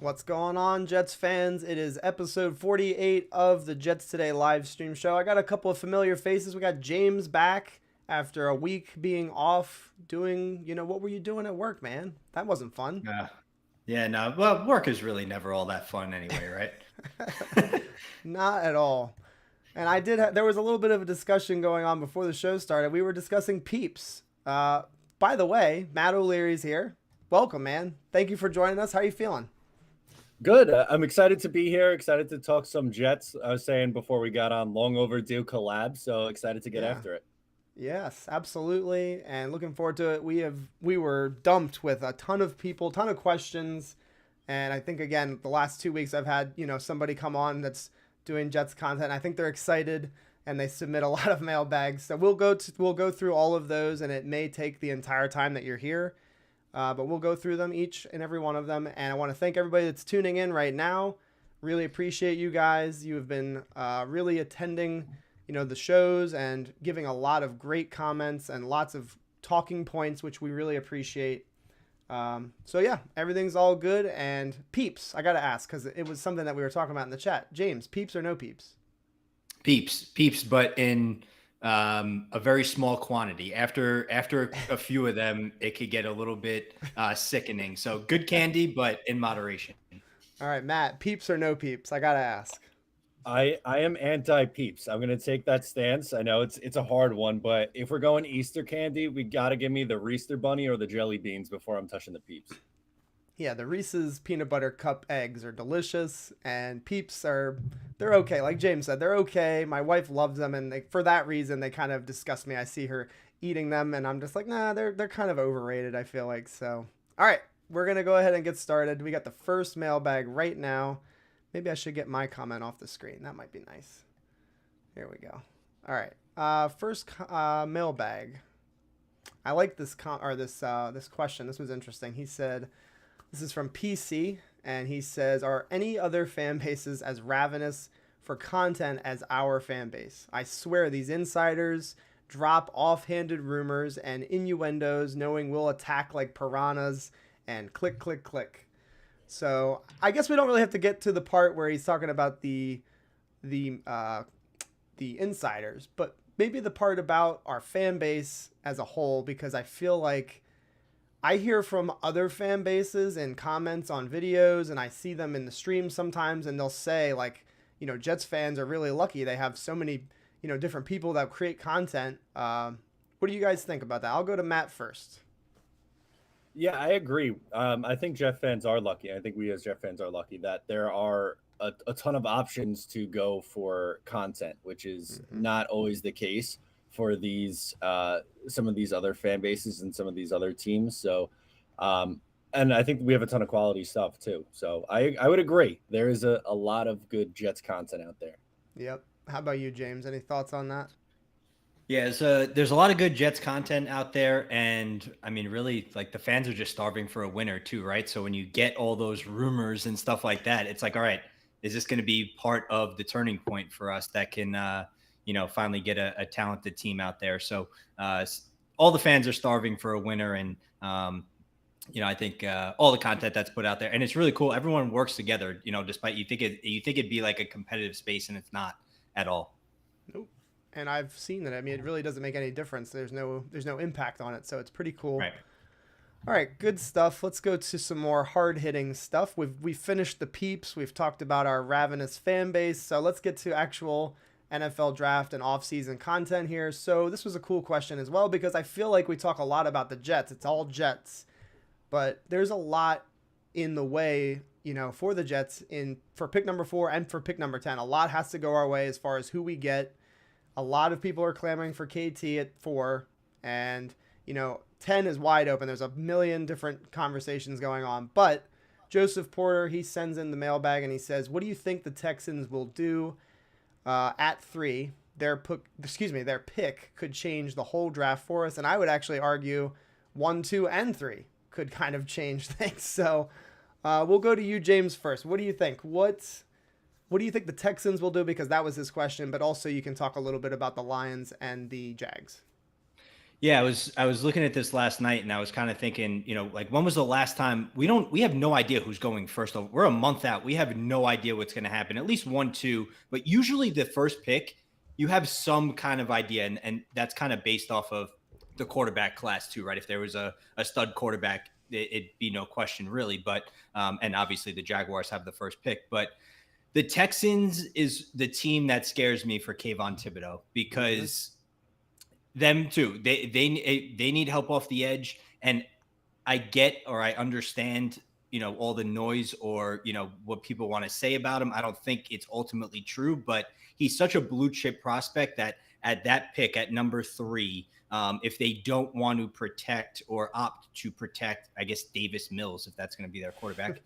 What's going on, Jets fans? It is episode 48 of the Jets Today live stream show. I got a couple of familiar faces. We got James back after a week being off doing, what were you doing at work, man? That wasn't fun. Yeah. Yeah, no. Well, work is really never all that fun anyway, right? Not at all. And there was a little bit of a discussion going on before the show started. We were discussing Peeps. By the way, Matt O'Leary's here. Welcome, man. Thank you for joining us. How are you feeling? Good. I'm excited to be here. Excited to talk some Jets. I was saying before we got on, long overdue collab. So excited to get after it. Yes, absolutely. And looking forward to it. We were dumped with a ton of people, ton of questions. And I think, again, the last 2 weeks I've had, somebody come on that's doing Jets content. I think they're excited and they submit a lot of mailbags. So we'll go through all of those, and it may take the entire time that you're here. But we'll go through them, each and every one of them. And I want to thank everybody that's tuning in right now. Really appreciate you guys. You have been really attending, the shows and giving a lot of great comments and lots of talking points, which we really appreciate. So yeah, everything's all good. And Peeps, I got to ask, because it was something that we were talking about in the chat. James, Peeps or no Peeps? Peeps, but in a very small quantity. After a few of them, it could get a little bit sickening. So good candy, but in moderation. All right, Matt, Peeps or no Peeps? I gotta ask. I am anti-Peeps. I'm gonna take that stance. I know it's a hard one, but if we're going Easter candy, we gotta give me the Reese's Bunny or the jelly beans before I'm touching the Peeps. Yeah, the Reese's peanut butter cup eggs are delicious, and Peeps they're okay. Like James said, they're okay. My wife loves them, and for that reason, they kind of disgust me. I see her eating them, and I'm just like, nah, they're kind of overrated, I feel like. So, all right, we're going to go ahead and get started. We got the first mailbag right now. Maybe I should get my comment off the screen. That might be nice. Here we go. All right, first mailbag. I like this this question. This was interesting. He said, this is from PC, and he says, are any other fan bases as ravenous for content as our fan base? I swear these insiders drop offhanded rumors and innuendos knowing we'll attack like piranhas and click, click, click. So I guess we don't really have to get to the part where he's talking about the insiders, but maybe the part about our fan base as a whole, because I feel like I hear from other fan bases and comments on videos, and I see them in the stream sometimes, and they'll say like, Jets fans are really lucky. They have so many, different people that create content. What do you guys think about that? I'll go to Matt first. Yeah, I agree. I think Jet fans are lucky. I think we as Jet fans are lucky that there are a ton of options to go for content, which is not always the case for these some of these other fan bases and some of these other teams. So and I think we have a ton of quality stuff too. So I would agree. There is a lot of good Jets content out there. Yep. How about you, James? Any thoughts on that? Yeah, there's a lot of good Jets content out there, and I mean, really, like the fans are just starving for a winner too, right? So when you get all those rumors and stuff like that, it's like, all right, is this going to be part of the turning point for us that can finally get a talented team out there? So all the fans are starving for a winner, and I think all the content that's put out there, and it's really cool. Everyone works together, despite you think it'd be like a competitive space, and it's not at all. Nope. And I've seen that. I mean, it really doesn't make any difference. There's no impact on it, so it's pretty cool. Right. All right, good stuff. Let's go to some more hard-hitting stuff. We've finished the Peeps. We've talked about our ravenous fan base. So let's get to actual NFL draft and off-season content here. So this was a cool question as well, because I feel like we talk a lot about the Jets. It's all Jets. But there's a lot in the way, for the Jets for pick number 4 and for pick number 10. A lot has to go our way as far as who we get. A lot of people are clamoring for KT at 4, and 10 is wide open. There's a million different conversations going on, but Joseph Porter, he sends in the mailbag and he says, what do you think the Texans will do at 3? Their pick could change the whole draft for us. And I would actually argue 1, 2, and 3 could kind of change things. So we'll go to you, James, first. What do you think? What do you think the Texans will do? Because that was his question, but also you can talk a little bit about the Lions and the Jags. Yeah, I was looking at this last night and I was kind of thinking, like when was the last time we have no idea who's going first. We're a month out. We have no idea what's going to happen. At least 1, 2, but usually the first pick, you have some kind of idea, and that's kind of based off of the quarterback class too, right? If there was a stud quarterback, it'd be no question really. But and obviously the Jaguars have the first pick, but the Texans is the team that scares me for Kayvon Thibodeau because them too. They need help off the edge, and I understand, all the noise or what people want to say about him. I don't think it's ultimately true, but he's such a blue chip prospect that at that pick at number 3, if they don't want to protect or opt to protect, I guess Davis Mills, if that's going to be their quarterback.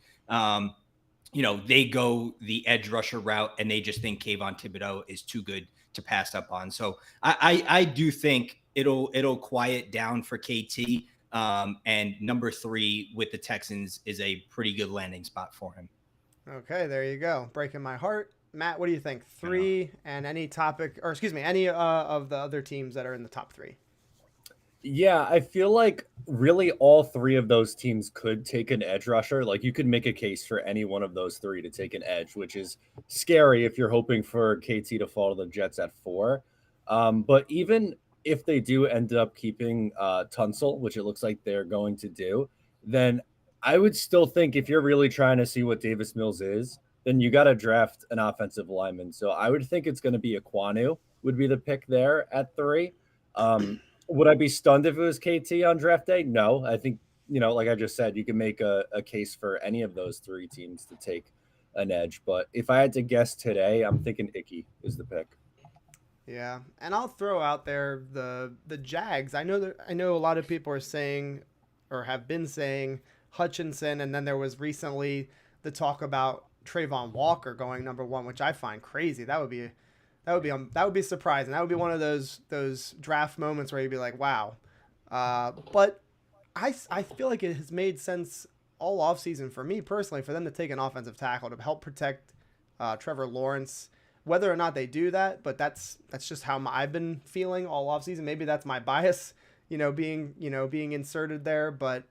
They go the edge rusher route and they just think Kayvon Thibodeau is too good to pass up on. So I do think it'll quiet down for KT. And number 3 with the Texans is a pretty good landing spot for him. Okay, there you go. Breaking my heart. Matt, what do you think? 3 and any topic, or excuse me, any of the other teams that are in the top 3? Yeah, I feel like really all 3 of those teams could take an edge rusher. Like you could make a case for any one of those 3 to take an edge, which is scary if you're hoping for KT to fall to the Jets at 4. But even if they do end up keeping Tunsil, which it looks like they're going to do, then I would still think if you're really trying to see what Davis Mills is, then you got to draft an offensive lineman. So I would think it's going to be Aquanu would be the pick there at 3. Would I be stunned if it was KT on draft day? No. I think, like I just said, you can make a case for any of those 3 teams to take an edge. But if I had to guess today, I'm thinking Icky is the pick. Yeah, and I'll throw out there the Jags. I know a lot of people are saying, or have been saying, Hutchinson, and then there was recently the talk about Trayvon Walker going number 1, which I find crazy. That would be surprising. That would be one of those draft moments where you'd be like, wow. But I feel like it has made sense all offseason for me personally for them to take an offensive tackle to help protect Trevor Lawrence. Whether or not they do that, but that's just how I've been feeling all offseason. Maybe that's my bias, being inserted there. But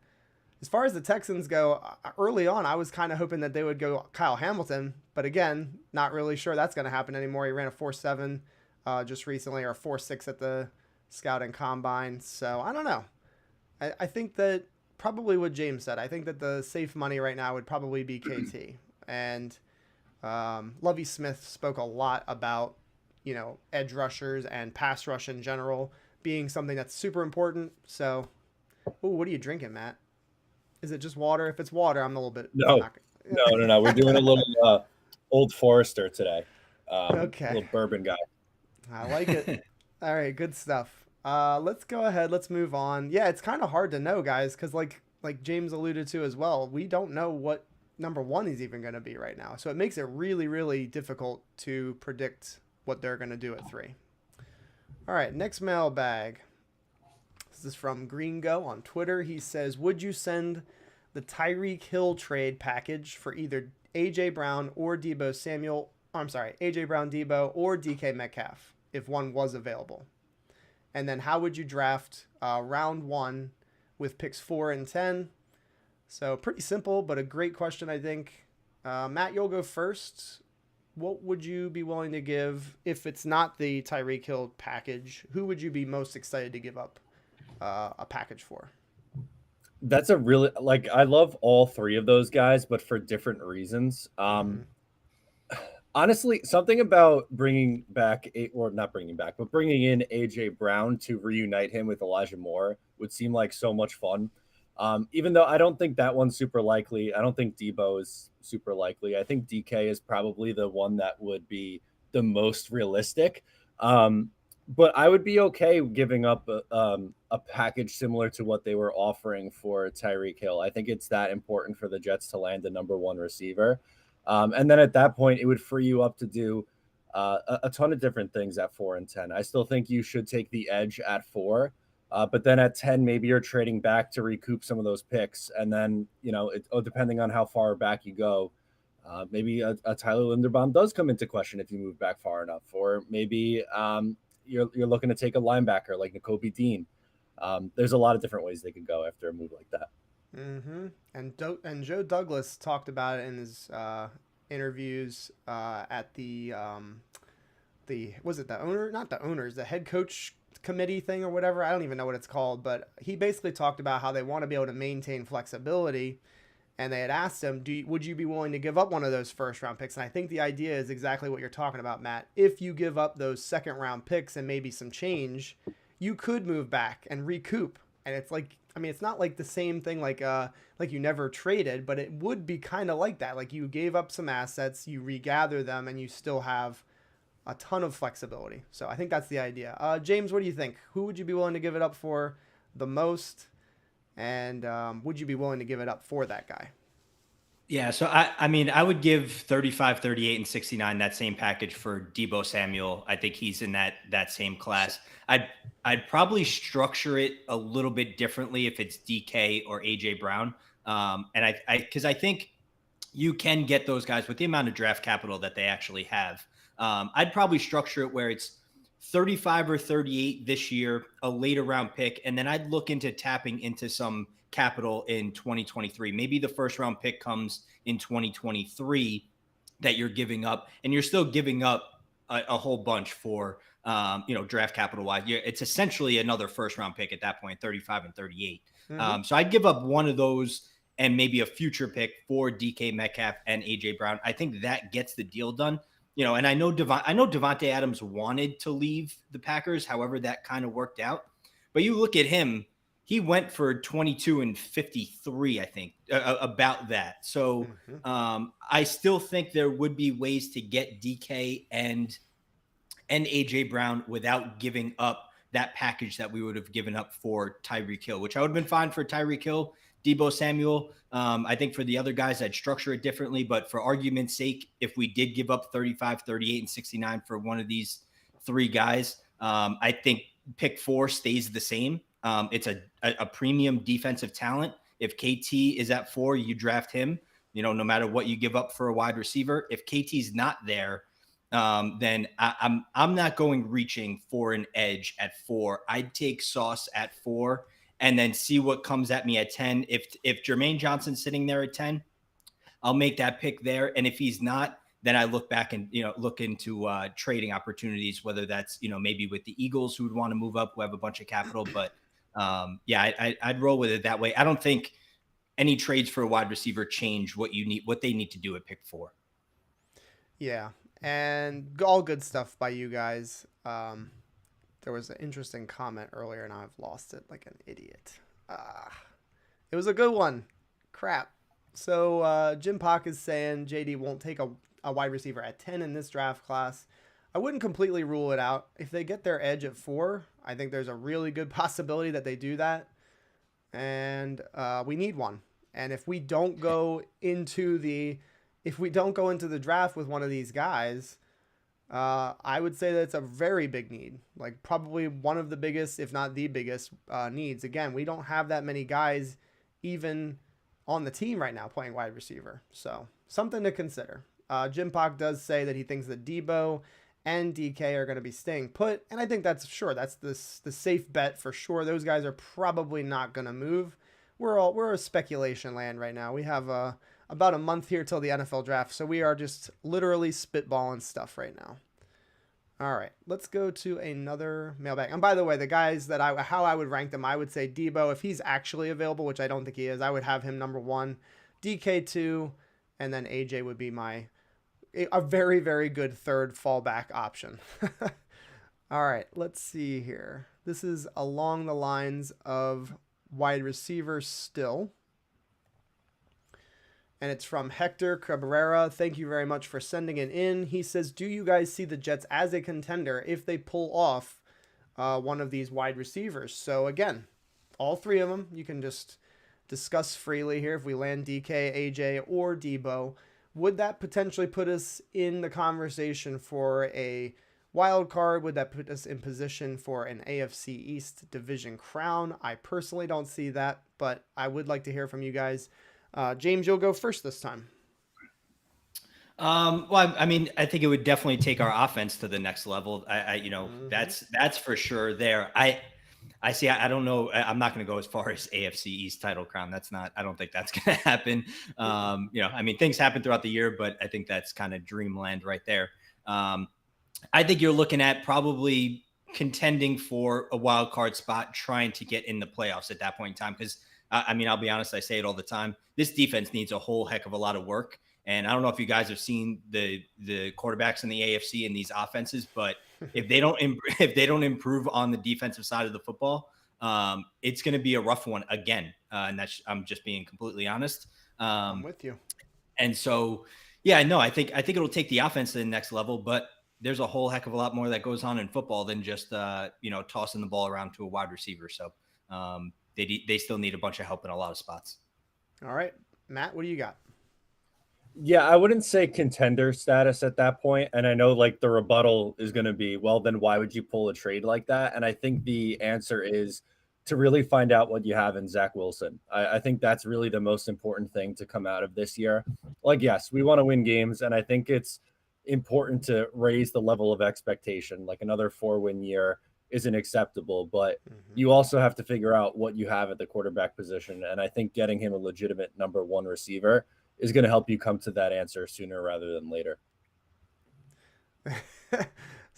as far as the Texans go, early on, I was kind of hoping that they would go Kyle Hamilton. But again, not really sure that's going to happen anymore. He ran a 4.7 just recently, or 4.6 at the scouting combine. So I don't know. I think that probably what James said. I think that the safe money right now would probably be KT. And Lovie Smith spoke a lot about, edge rushers and pass rush in general being something that's super important. So, what are you drinking, Matt? Is it just water? If it's water, I'm a little bit. No, no. We're doing a little Old Forester today. Okay. Little bourbon guy. I like it. All right, good stuff. Let's go ahead. Let's move on. Yeah, it's kind of hard to know, guys, because like James alluded to as well, we don't know what number 1 is even going to be right now. So it makes it really, really difficult to predict what they're going to do at 3. All right, next mailbag. This is from Gringo on Twitter. He says, would you send the Tyreek Hill trade package for either A.J. Brown or Debo Samuel? I'm sorry, A.J. Brown, Debo, or DK Metcalf if one was available? And then how would you draft round 1 with picks 4 and 10? So pretty simple, but a great question, I think. Matt, you'll go first. What would you be willing to give if it's not the Tyreek Hill package? Who would you be most excited to give up a package for? That's a really I love all 3 of those guys, but for different reasons. Honestly, something about bringing in AJ Brown to reunite him with Elijah Moore would seem like so much fun. Even though I don't think that one's super likely. I don't think Debo is super likely. I think DK is probably the one that would be the most realistic. But I would be okay giving up a package similar to what they were offering for Tyreek Hill. I think it's that important for the Jets to land the number 1 receiver. And then at that point, it would free you up to do a ton of different things at 4 and 10. I still think you should take the edge at 4. But then at 10, maybe you're trading back to recoup some of those picks. And then, depending on how far back you go, maybe a Tyler Linderbaum does come into question if you move back far enough. Or maybe you're looking to take a linebacker like Nakobe Dean. There's a lot of different ways they could go after a move like that. Mm-hmm. And Joe Douglas talked about it in his interviews at the was it the owner, not the owners, the head coach committee thing or whatever. I don't even know what it's called, but he basically talked about how they want to be able to maintain flexibility. And they had asked him, would you be willing to give up one of those first round picks? And I think the idea is exactly what you're talking about, Matt. If you give up those second round picks and maybe some change, you could move back and recoup. And it's like, I mean, it's not like the same thing like you never traded, but it would be kind of like that. Like you gave up some assets, you regather them, and you still have a ton of flexibility. So I think that's the idea. James, what do you think? Who would you be willing to give it up for the most? And would you be willing to give it up for that guy? Yeah, so I mean, I would give 35, 38, and 69 that same package for Deebo Samuel. I think he's in that same class. I'd probably structure it a little bit differently if it's DK or AJ Brown. And because I think you can get those guys with the amount of draft capital that they actually have. I'd probably structure it where it's 35 or 38 this year, a later round pick, and then I'd look into tapping into some capital in 2023. Maybe the first round pick comes in 2023 that you're giving up, and you're still giving up a whole bunch for draft capital wise. It's essentially another first round pick at that point, 35 and 38. Mm-hmm. So I'd give up one of those and maybe a future pick for DK Metcalf and AJ Brown. I think that gets the deal done. And I know Devontae Adams wanted to leave the Packers. However, that kind of worked out. But you look at him, he went for 22 and 53, I think, about that. So I still think there would be ways to get DK and AJ Brown without giving up that package that we would have given up for Tyreek Hill, which I would have been fine for Tyreek Hill, Deebo Samuel. I think for the other guys, I'd structure it differently. But for argument's sake, if we did give up 35, 38, and 69 for one of these three guys, I think pick 4 stays the same. It's a premium defensive talent. If KT is at 4, you draft him, no matter what you give up for a wide receiver. If KT's not there, then I'm not going reaching for an edge at 4. I'd take Sauce at 4 and then see what comes at me at 10. If Jermaine Johnson's sitting there at 10, I'll make that pick there. And if he's not, then I look back and, look into trading opportunities, whether that's, maybe with the Eagles who would want to move up, who have a bunch of capital. But I'd roll with it that way. I don't think any trades for a wide receiver change what they need to do at pick 4. Yeah. And all good stuff by you guys. There was an interesting comment earlier, and I've lost it like an idiot. It was a good one. Crap. So Jim Pock is saying JD won't take a wide receiver at 10 in this draft class. I wouldn't completely rule it out. If they get their edge at 4, I think there's a really good possibility that they do that. And we need one. And if we don't go into the draft with one of these guys, I would say that it's a very big need, like probably one of the biggest, if not the biggest needs. Again, we don't have that many guys even on the team right now playing wide receiver. So something to consider. Jim Pock does say that he thinks that Deebo and DK are going to be staying put. And I think that's the safe bet for sure. Those guys are probably not going to move. We're a speculation land right now. We have about a month here till the NFL draft. So we are just literally spitballing stuff right now. All right, let's go to another mailbag. And by the way, the guys that how I would rank them, I would say Deebo, if he's actually available, which I don't think he is, I would have him number 1, DK 2, and then AJ would be a very, very good third fallback option. All right, let's see here. This is along the lines of wide receiver still. And it's from Hector Cabrera. Thank you very much for sending it in. He says, do you guys see the Jets as a contender if they pull off one of these wide receivers? So again, all 3 of them, you can just discuss freely here. If we land DK, AJ, or Deebo, would that potentially put us in the conversation for a wild card? Would that put us in position for an AFC East division crown? I personally don't see that, but I would like to hear from you guys. James, you'll go first this time. Well, I mean, I think it would definitely take our offense to the next level. That's for sure there. I see. I don't know. I'm not going to go as far as AFC East title crown. That's not. I don't think that's going to happen. I mean, things happen throughout the year, but I think that's kind of dreamland right there. I think you're looking at probably contending for a wild card spot, trying to get in the playoffs at that point in time. Because I mean, I'll be honest, I say it all the time. This defense needs a whole heck of a lot of work. And I don't know if you guys have seen the quarterbacks in the AFC and these offenses, but if they don't if they don't improve on the defensive side of the football, it's going to be a rough one again. And I'm just being completely honest. I'm with you. And so, yeah, no, I think it'll take the offense to the next level, but there's a whole heck of a lot more that goes on in football than just tossing the ball around to a wide receiver. So they still need a bunch of help in a lot of spots. All right, Matt, what do you got? Yeah, I wouldn't say contender status at that point. And I know like the rebuttal is going to be, well, then why would you pull a trade like that? And I think the answer is to really find out what you have in Zach Wilson. I think that's really the most important thing to come out of this year. Like, yes, we want to win games. And I think it's important to raise the level of expectation. Like another 4-win year isn't acceptable, but you also have to figure out what you have at the quarterback position. And I think getting him a legitimate number one receiver is going to help you come to that answer sooner rather than later.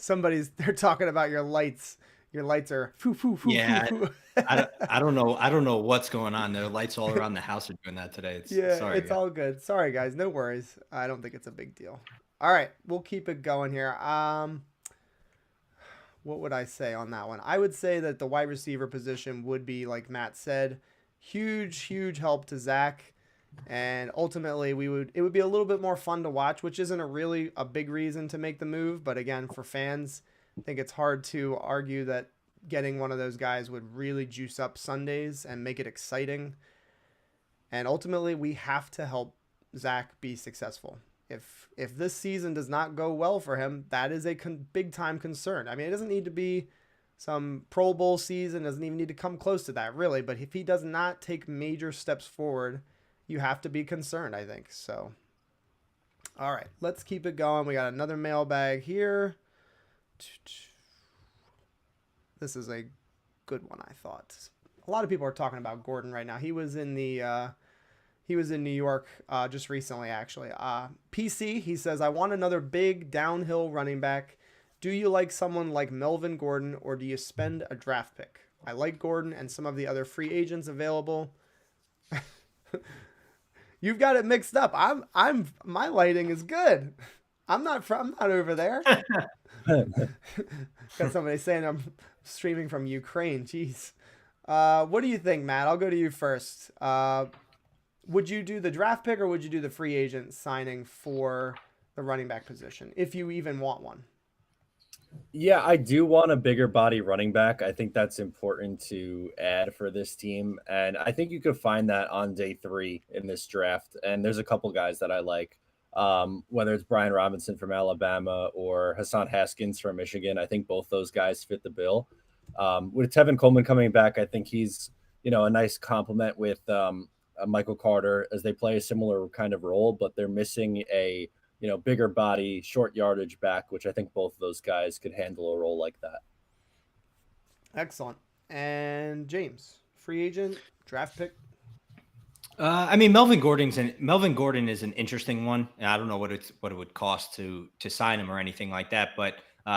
They're talking about your lights. Your lights are foo, foo, foo, yeah. Foo, foo. I don't know. I don't know what's going on. The lights all around the house are doing that today. It's all good. Sorry, guys. No worries. I don't think it's a big deal. All right. We'll keep it going here. What would I say on that one? I would say that the wide receiver position would be, like Matt said, huge help to Zach. And ultimately, it would be a little bit more fun to watch, which isn't a big reason to make the move. But again, for fans, I think it's hard to argue that getting one of those guys would really juice up Sundays and make it exciting. And ultimately, we have to help Zach be successful. If this season does not go well for him, that is a big time concern. I mean, it doesn't need to be some Pro Bowl season, doesn't even need to come close to that, really. But if he does not take major steps forward, you have to be concerned, I think. So, all right, let's keep it going. We got another mailbag here. This is a good one, I thought. A lot of people are talking about Gordon right now. He was in New York just recently, actually. PC, he says, I want another big downhill running back. Do you like someone like Melvin Gordon, or do you spend a draft pick? I like Gordon and some of the other free agents available. You've got it mixed up. My lighting is good. I'm not over there. Got somebody saying I'm streaming from Ukraine. Jeez. What do you think, Matt? I'll go to you first. Would you do the draft pick, or would you do the free agent signing for the running back position, if you even want one? Yeah, I do want a bigger body running back. I think that's important to add for this team. And I think you could find that on day 3 in this draft. And there's a couple guys that I like, whether it's Brian Robinson from Alabama or Hassan Haskins from Michigan. I think both those guys fit the bill. With Tevin Coleman coming back, I think he's, a nice complement with Michael Carter, as they play a similar kind of role, but they're missing a bigger body, short yardage back, which I think both of those guys could handle a role like that. Excellent. And James, free agent, draft pick? I mean, Melvin Gordon is an interesting one. And I don't know what it would cost to sign him or anything like that, but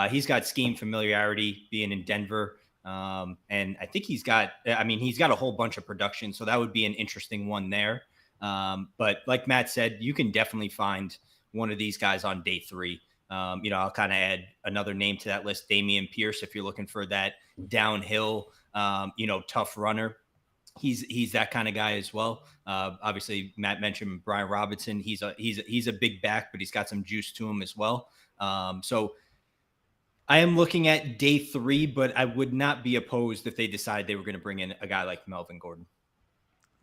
he's got scheme familiarity being in Denver. And I think he's got a whole bunch of production. So that would be an interesting one there. But like Matt said, you can definitely find one of these guys on day 3. I'll kind of add another name to that list, Dameon Pierce, if you're looking for that downhill, tough runner. He's that kind of guy as well. Obviously, Matt mentioned Brian Robinson. He's a big back, but he's got some juice to him as well. So I am looking at day 3, but I would not be opposed if they decide they were going to bring in a guy like Melvin Gordon.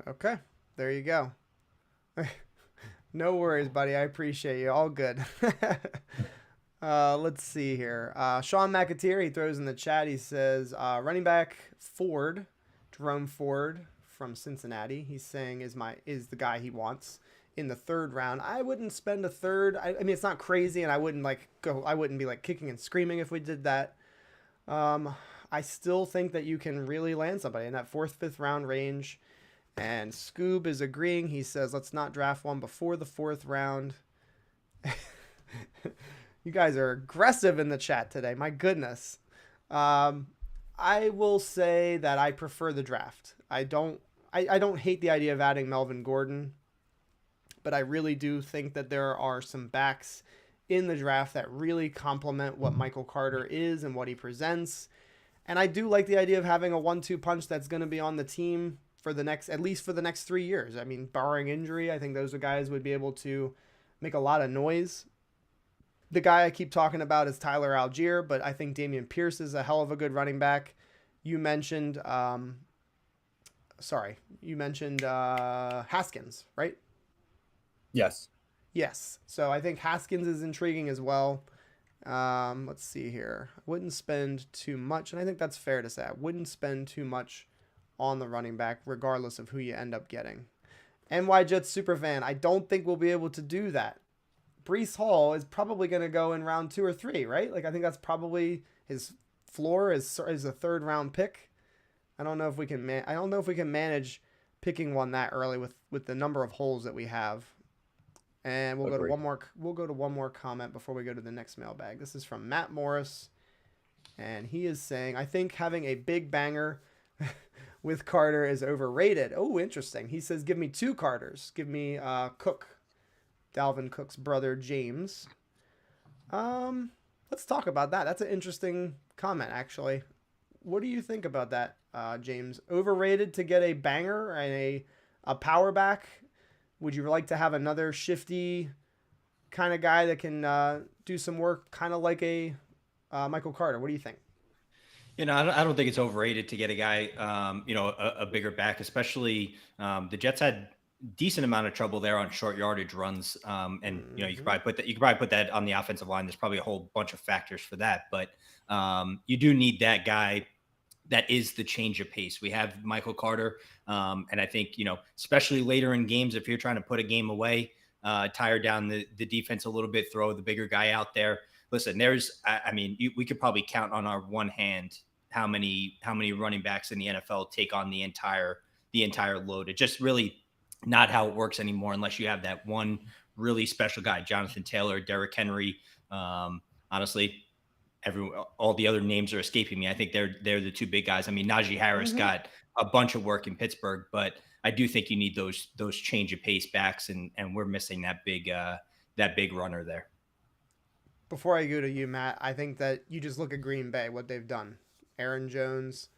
Okay, there you go. No worries, buddy. I appreciate you. All good. Let's see here. Sean McAteer, he throws in the chat. He says, running back Jerome Ford from Cincinnati. He's saying is the guy he wants in the 3rd round. I wouldn't spend a 3rd. I mean, it's not crazy, and I wouldn't be like kicking and screaming if we did that. I I still think that you can really land somebody in that 4th, 5th round range. And Scoob is agreeing. He says, let's not draft one before the 4th round. You guys are aggressive in the chat today. My goodness. I will say that I prefer the draft. I don't hate the idea of adding Melvin Gordon, but I really do think that there are some backs in the draft that really complement what Michael Carter is and what he presents. And I do like the idea of having a 1-2 punch that's going to be on the team for the next, at least for the next 3 years. I mean, barring injury, I think those guys would be able to make a lot of noise. The guy I keep talking about is Tyler Algier, but I think Dameon Pierce is a hell of a good running back. You mentioned, Haskins, right? Yes. Yes. So I think Haskins is intriguing as well. Let's see here. I wouldn't spend too much, and I think that's fair to say. I wouldn't spend too much on the running back, regardless of who you end up getting. NY Jets Superfan, I don't think we'll be able to do that. Breece Hall is probably going to go in round 2 or 3, right? Like, I think that's probably his floor is a 3rd round pick. I don't know if we can manage picking one that early with the number of holes that we have. And we'll go to one more comment before we go to the next mailbag. This is from Matt Morris, and he is saying, I think having a big banger with Carter is overrated. Oh, interesting. He says, give me 2 Carters. Give me Cook, Dalvin Cook's brother, James. Let's talk about that. That's an interesting comment, actually. What do you think about that, James? Overrated to get a banger and a power back? Would you like to have another shifty kind of guy that can do some work, kind of like a Michael Carter? What do you think? I don't think it's overrated to get a guy, a bigger back, especially the Jets had decent amount of trouble there on short yardage runs. And you could probably put that on the offensive line. There's probably a whole bunch of factors for that, but you do need that guy that is the change of pace. We have Michael Carter. And I think, especially later in games, if you're trying to put a game away, tire down the defense a little bit, throw the bigger guy out there. Listen, we could probably count on our one hand how many running backs in the NFL take on the entire load. It just really not how it works anymore unless you have that one really special guy, Jonathan Taylor, Derrick Henry. Honestly, all the other names are escaping me. I think they're the 2 big guys. I mean, Najee Harris got a bunch of work in Pittsburgh, but I do think you need those change of pace backs, and we're missing that big runner there. Before I go to you, Matt, I think that you just look at Green Bay, what they've done. Aaron Jones,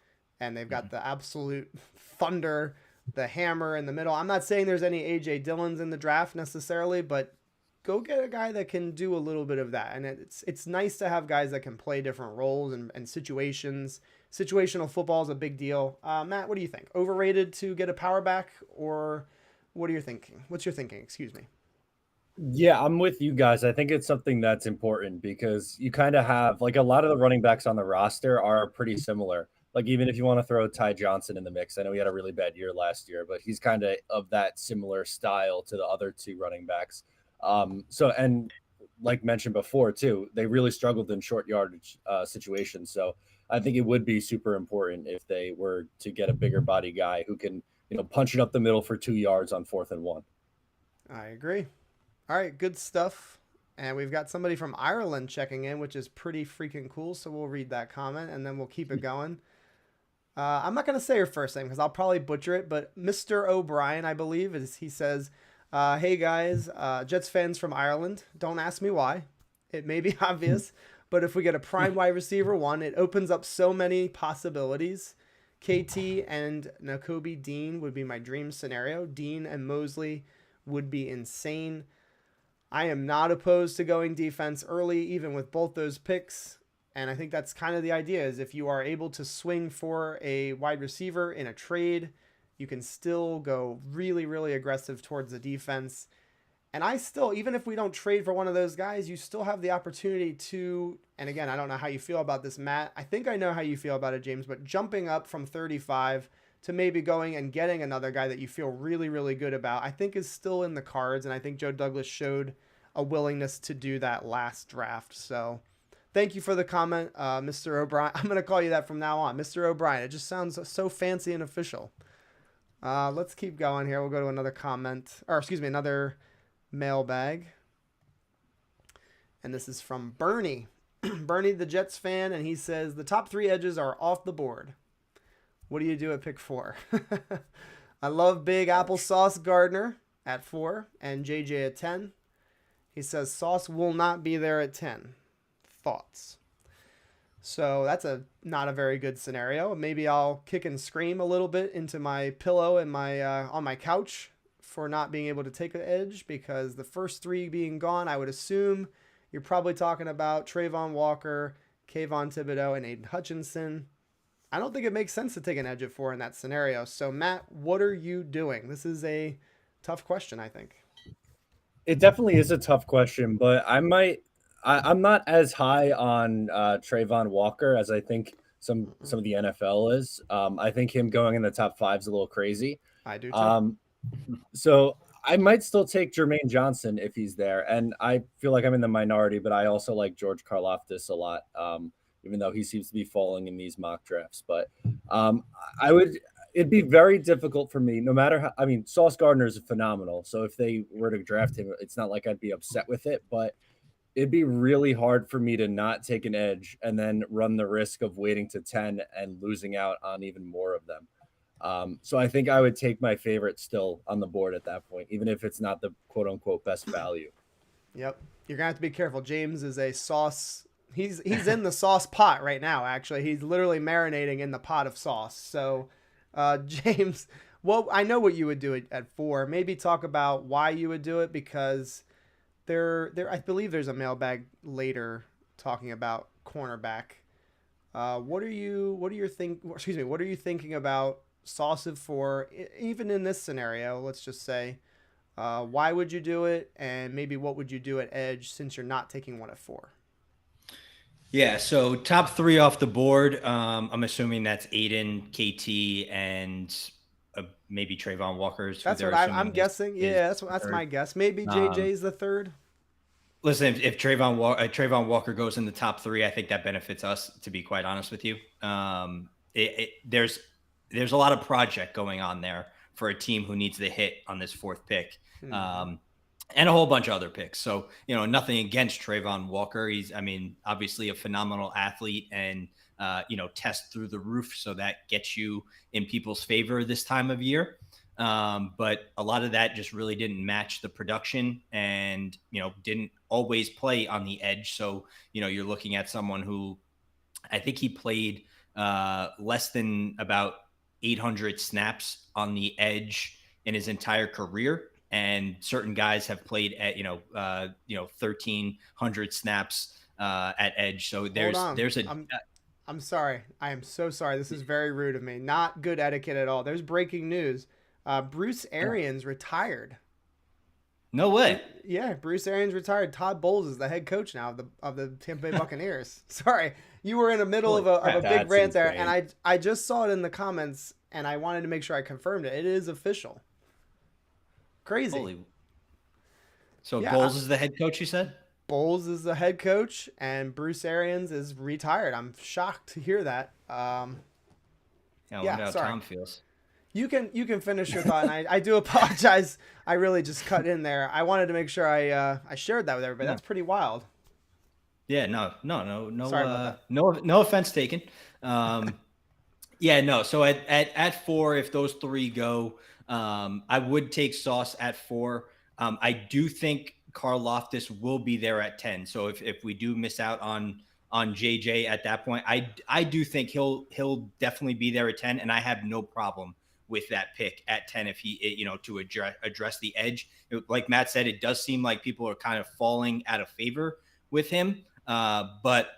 and they've got the absolute thunder, the hammer in the middle. I'm not saying there's any A.J. Dillons in the draft necessarily, but go get a guy that can do a little bit of that. And it's nice to have guys that can play different roles and situations. Situational football is a big deal. Matt, what do you think? Overrated to get a power back, or what are you thinking? What's your thinking? Excuse me. Yeah, I'm with you guys. I think it's something that's important because you kind of have like a lot of the running backs on the roster are pretty similar. Like even if you want to throw Ty Johnson in the mix, I know he had a really bad year last year, but he's kind of that similar style to the other 2 running backs. And like mentioned before too, they really struggled in short yardage situations. So I think it would be super important if they were to get a bigger body guy who can, punch it up the middle for 2 yards on 4th and 1. I agree. All right, good stuff. And we've got somebody from Ireland checking in, which is pretty freaking cool. So we'll read that comment and then we'll keep it going. I'm not going to say her first name because I'll probably butcher it, but Mr. O'Brien, I believe, he says, hey guys, Jets fans from Ireland, don't ask me why. It may be obvious, but if we get a prime wide receiver 1, it opens up so many possibilities. KT and Nakobe Dean would be my dream scenario. Dean and Mosley would be insane. I am not opposed to going defense early, even with both those picks. And I think that's kind of the idea, is if you are able to swing for a wide receiver in a trade, you can still go really, really aggressive towards the defense. And even if we don't trade for one of those guys, you still have the opportunity to, and again, I don't know how you feel about this, Matt. I think I know how you feel about it, James, but jumping up from 35 to maybe going and getting another guy that you feel really, really good about, I think is still in the cards. And I think Joe Douglas showed a willingness to do that last draft. So Thank you for the comment, Mr. O'Brien. I'm going to call you that from now on, Mr. O'Brien. It just sounds so fancy and official. Let's keep going here. We'll go to another comment, or excuse me, another mailbag. And this is from Bernie. Bernie, the Jets fan, and he says the top 3 edges are off the board. What do you do at pick 4? I love Big Apple Sauce Gardner at 4 and JJ at 10. He says Sauce will not be there at 10. Thoughts? So that's not a very good scenario. Maybe I'll kick and scream a little bit into my pillow and my on my couch for not being able to take the edge, because the first 3 being gone, I would assume you're probably talking about Trayvon Walker, Kayvon Thibodeau, and Aiden Hutchinson. I don't think it makes sense to take an edge at 4 in that scenario. So, Matt, what are you doing? This is a tough question, I think. It definitely is a tough question, but I'm not as high on Trayvon Walker as I think some of the NFL is. I think him going in the top 5 is a little crazy. I do too. So I might still take Jermaine Johnson if he's there, and I feel like I'm in the minority, but I also like George Karlaftis a lot, even though he seems to be falling in these mock drafts. But it'd be very difficult for me, no matter how. I mean, Sauce Gardner is phenomenal, so if they were to draft him, it's not like I'd be upset with it, but it'd be really hard for me to not take an edge and then run the risk of waiting to 10 and losing out on even more of them. So I think I would take my favorite still on the board at that point, even if it's not the quote unquote best value. Yep. You're going to have to be careful. James is a sauce. He's in the sauce pot right now, actually. He's literally marinating in the pot of sauce. So, James, well, I know what you would do at 4. Maybe talk about why you would do it, because I believe there's a mailbag later talking about cornerback. What are you thinking about Sauce at 4, even in this scenario? Let's just say, why would you do it, and maybe what would you do at edge since you're not taking one at 4? Yeah, so top 3 off the board. I'm assuming that's Aiden, KT, and maybe Trayvon Walker's. That's what I'm guessing. Yeah, that's my guess. Maybe JJ's the 3rd. Listen, if Trayvon Walker goes in the top 3, I think that benefits us, to be quite honest with you. There's a lot of project going on there for a team who needs to hit on this 4th pick, and a whole bunch of other picks. So, nothing against Trayvon Walker. He's, obviously a phenomenal athlete and, test through the roof. So that gets you in people's favor this time of year. But a lot of that just really didn't match the production and, didn't always play on the edge. So, you're looking at someone who I think he played less than about 800 snaps on the edge in his entire career. And certain guys have played at, 1,300 snaps at edge. So I'm sorry. I am so sorry. This is very rude of me. Not good etiquette at all. There's breaking news. Bruce Arians retired. No way. Yeah, Bruce Arians retired. Todd Bowles is the head coach now of the Tampa Bay Buccaneers. Sorry, you were in the middle of a big rant there, great. And I just saw it in the comments, and I wanted to make sure I confirmed it. It is official. Crazy. So yeah, Bowles is the head coach, you said? Bowles is the head coach, and Bruce Arians is retired. I'm shocked to hear that. I wonder how Tom feels. You can finish your thought, and I do apologize. I really just cut in there. I wanted to make sure I shared that with everybody. That's pretty wild. Yeah, no. Sorry about that. No offense taken. Yeah, no. So at 4, if those 3 go, I would take Sauce at 4. I do think Karlaftis will be there at 10. So if we do miss out on JJ at that point, I do think he'll definitely be there at 10, and I have no problem with that pick at 10 if he, to address the edge. Like Matt said, it does seem like people are kind of falling out of favor with him, but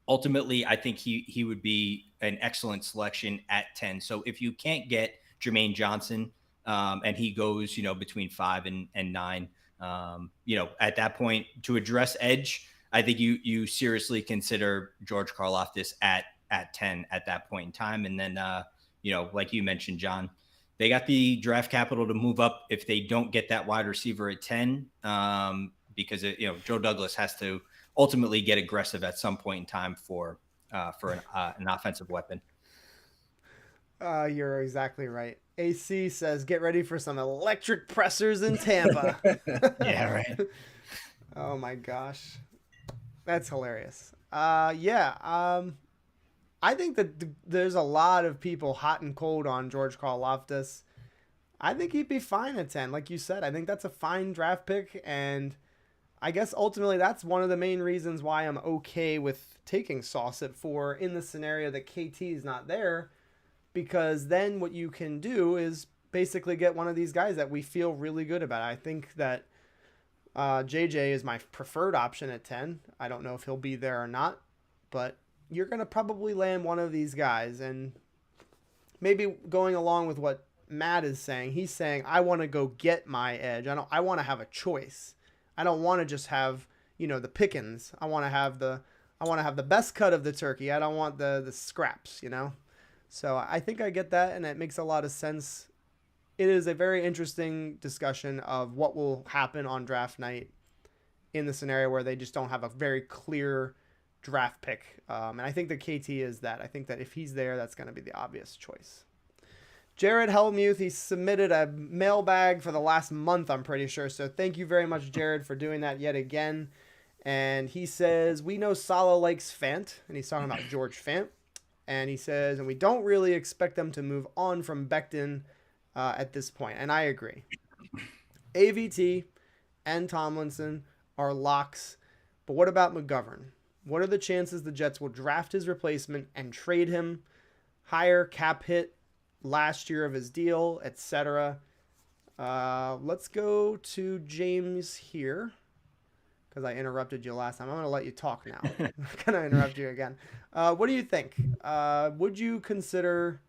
ultimately, I think he would be an excellent selection at 10. So if you can't get Jermaine Johnson, and he goes, between 5 and 9, at that point to address edge, I think you seriously consider George Karlaftis at 10 at that point in time. And then, like you mentioned, John, they got the draft capital to move up if they don't get that wide receiver at 10, because Joe Douglas has to ultimately get aggressive at some point in time for an offensive weapon. You're exactly right. AC says, get ready for some electric pressers in Tampa. Yeah, right. Oh my gosh. That's hilarious. Yeah. I think that there's a lot of people hot and cold on George Karlaftis. I think he'd be fine at 10. Like you said, I think that's a fine draft pick. And I guess ultimately that's one of the main reasons why I'm okay with taking Sauce at 4 in the scenario that KT is not there. Because then what you can do is basically get one of these guys that we feel really good about. I think that JJ is my preferred option at 10. I don't know if he'll be there or not, but you're going to probably land one of these guys. And maybe going along with what Matt is saying, he's saying, I want to go get my edge. I want to have a choice. I don't want to just have, the pickings. I want to have the best cut of the turkey. I don't want the scraps, So I think I get that, and it makes a lot of sense. It is a very interesting discussion of what will happen on draft night in the scenario where they just don't have a very clear draft pick. And I think that KT is that. I think that if he's there, that's going to be the obvious choice. Jared Helmuth, he submitted a mailbag for the last month, I'm pretty sure. So thank you very much, Jared, for doing that yet again. And he says, we know Saleh likes Fant, and he's talking about George Fant. And he says, and we don't really expect them to move on from Becton at this point. And I agree. AVT and Tomlinson are locks. But what about McGovern? What are the chances the Jets will draft his replacement and trade him? Higher cap hit last year of his deal, etc. Let's go to James here, because I interrupted you last time. I'm going to let you talk now. I'm going to interrupt you again. What do you think? Would you consider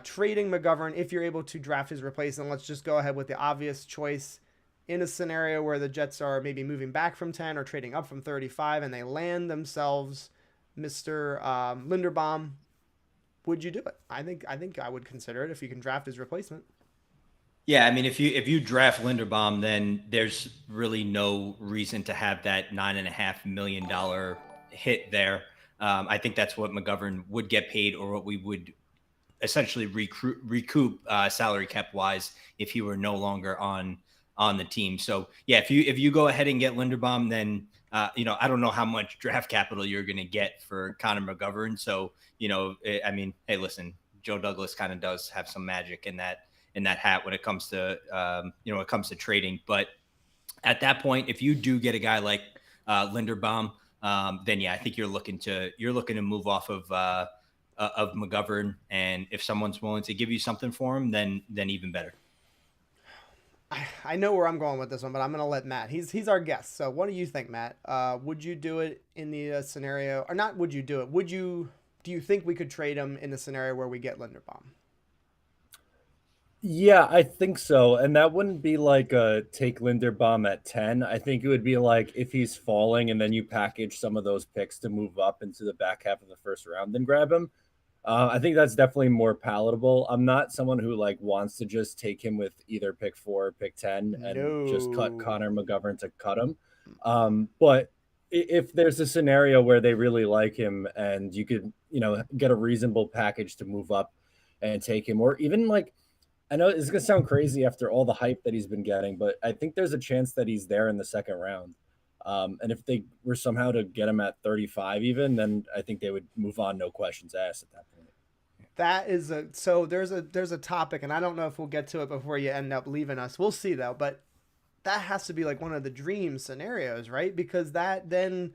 trading McGovern if you're able to draft his replacement? Let's just go ahead with the obvious choice. In a scenario where the Jets are maybe moving back from 10 or trading up from 35 and they land themselves Mr. Linderbaum, would you do it? I think I would consider it if you can draft his replacement. Yeah, I mean, if you draft Linderbaum, then there's really no reason to have that $9.5 million hit there. I think that's what McGovern would get paid, or what we would essentially recoup salary cap wise if he were no longer on the team. So yeah, if you go ahead and get Linderbaum, then I don't know how much draft capital you're going to get for Connor McGovern. So I mean, hey, listen, Joe Douglas kind of does have some magic in that hat when it comes to when it comes to trading. But at that point, if you do get a guy like Linderbaum, then yeah, I think you're looking to move off of McGovern, and if someone's willing to give you something for him, then even better. I know where I'm going with this one, but I'm going to let Matt. He's our guest. So what do you think, Matt? Would you do it in the scenario, or not? Would you do it? Do you think we could trade him in the scenario where we get Linderbaum? Yeah, I think so. And that wouldn't be like a take Linderbaum at 10. I think it would be like if he's falling and then you package some of those picks to move up into the back half of the first round and grab him. I think that's definitely more palatable. I'm not someone who wants to just take him with either pick 4 or pick 10 and just cut Connor McGovern to cut him. But if there's a scenario where they really like him and you could, get a reasonable package to move up and take him, or even I know it's going to sound crazy after all the hype that he's been getting, but I think there's a chance that he's there in the second round. And if they were somehow to get him at 35 even, then I think they would move on, no questions asked at that point. That is so there's a topic, and I don't know if we'll get to it before you end up leaving us. We'll see though, but that has to be one of the dream scenarios, right? Because that then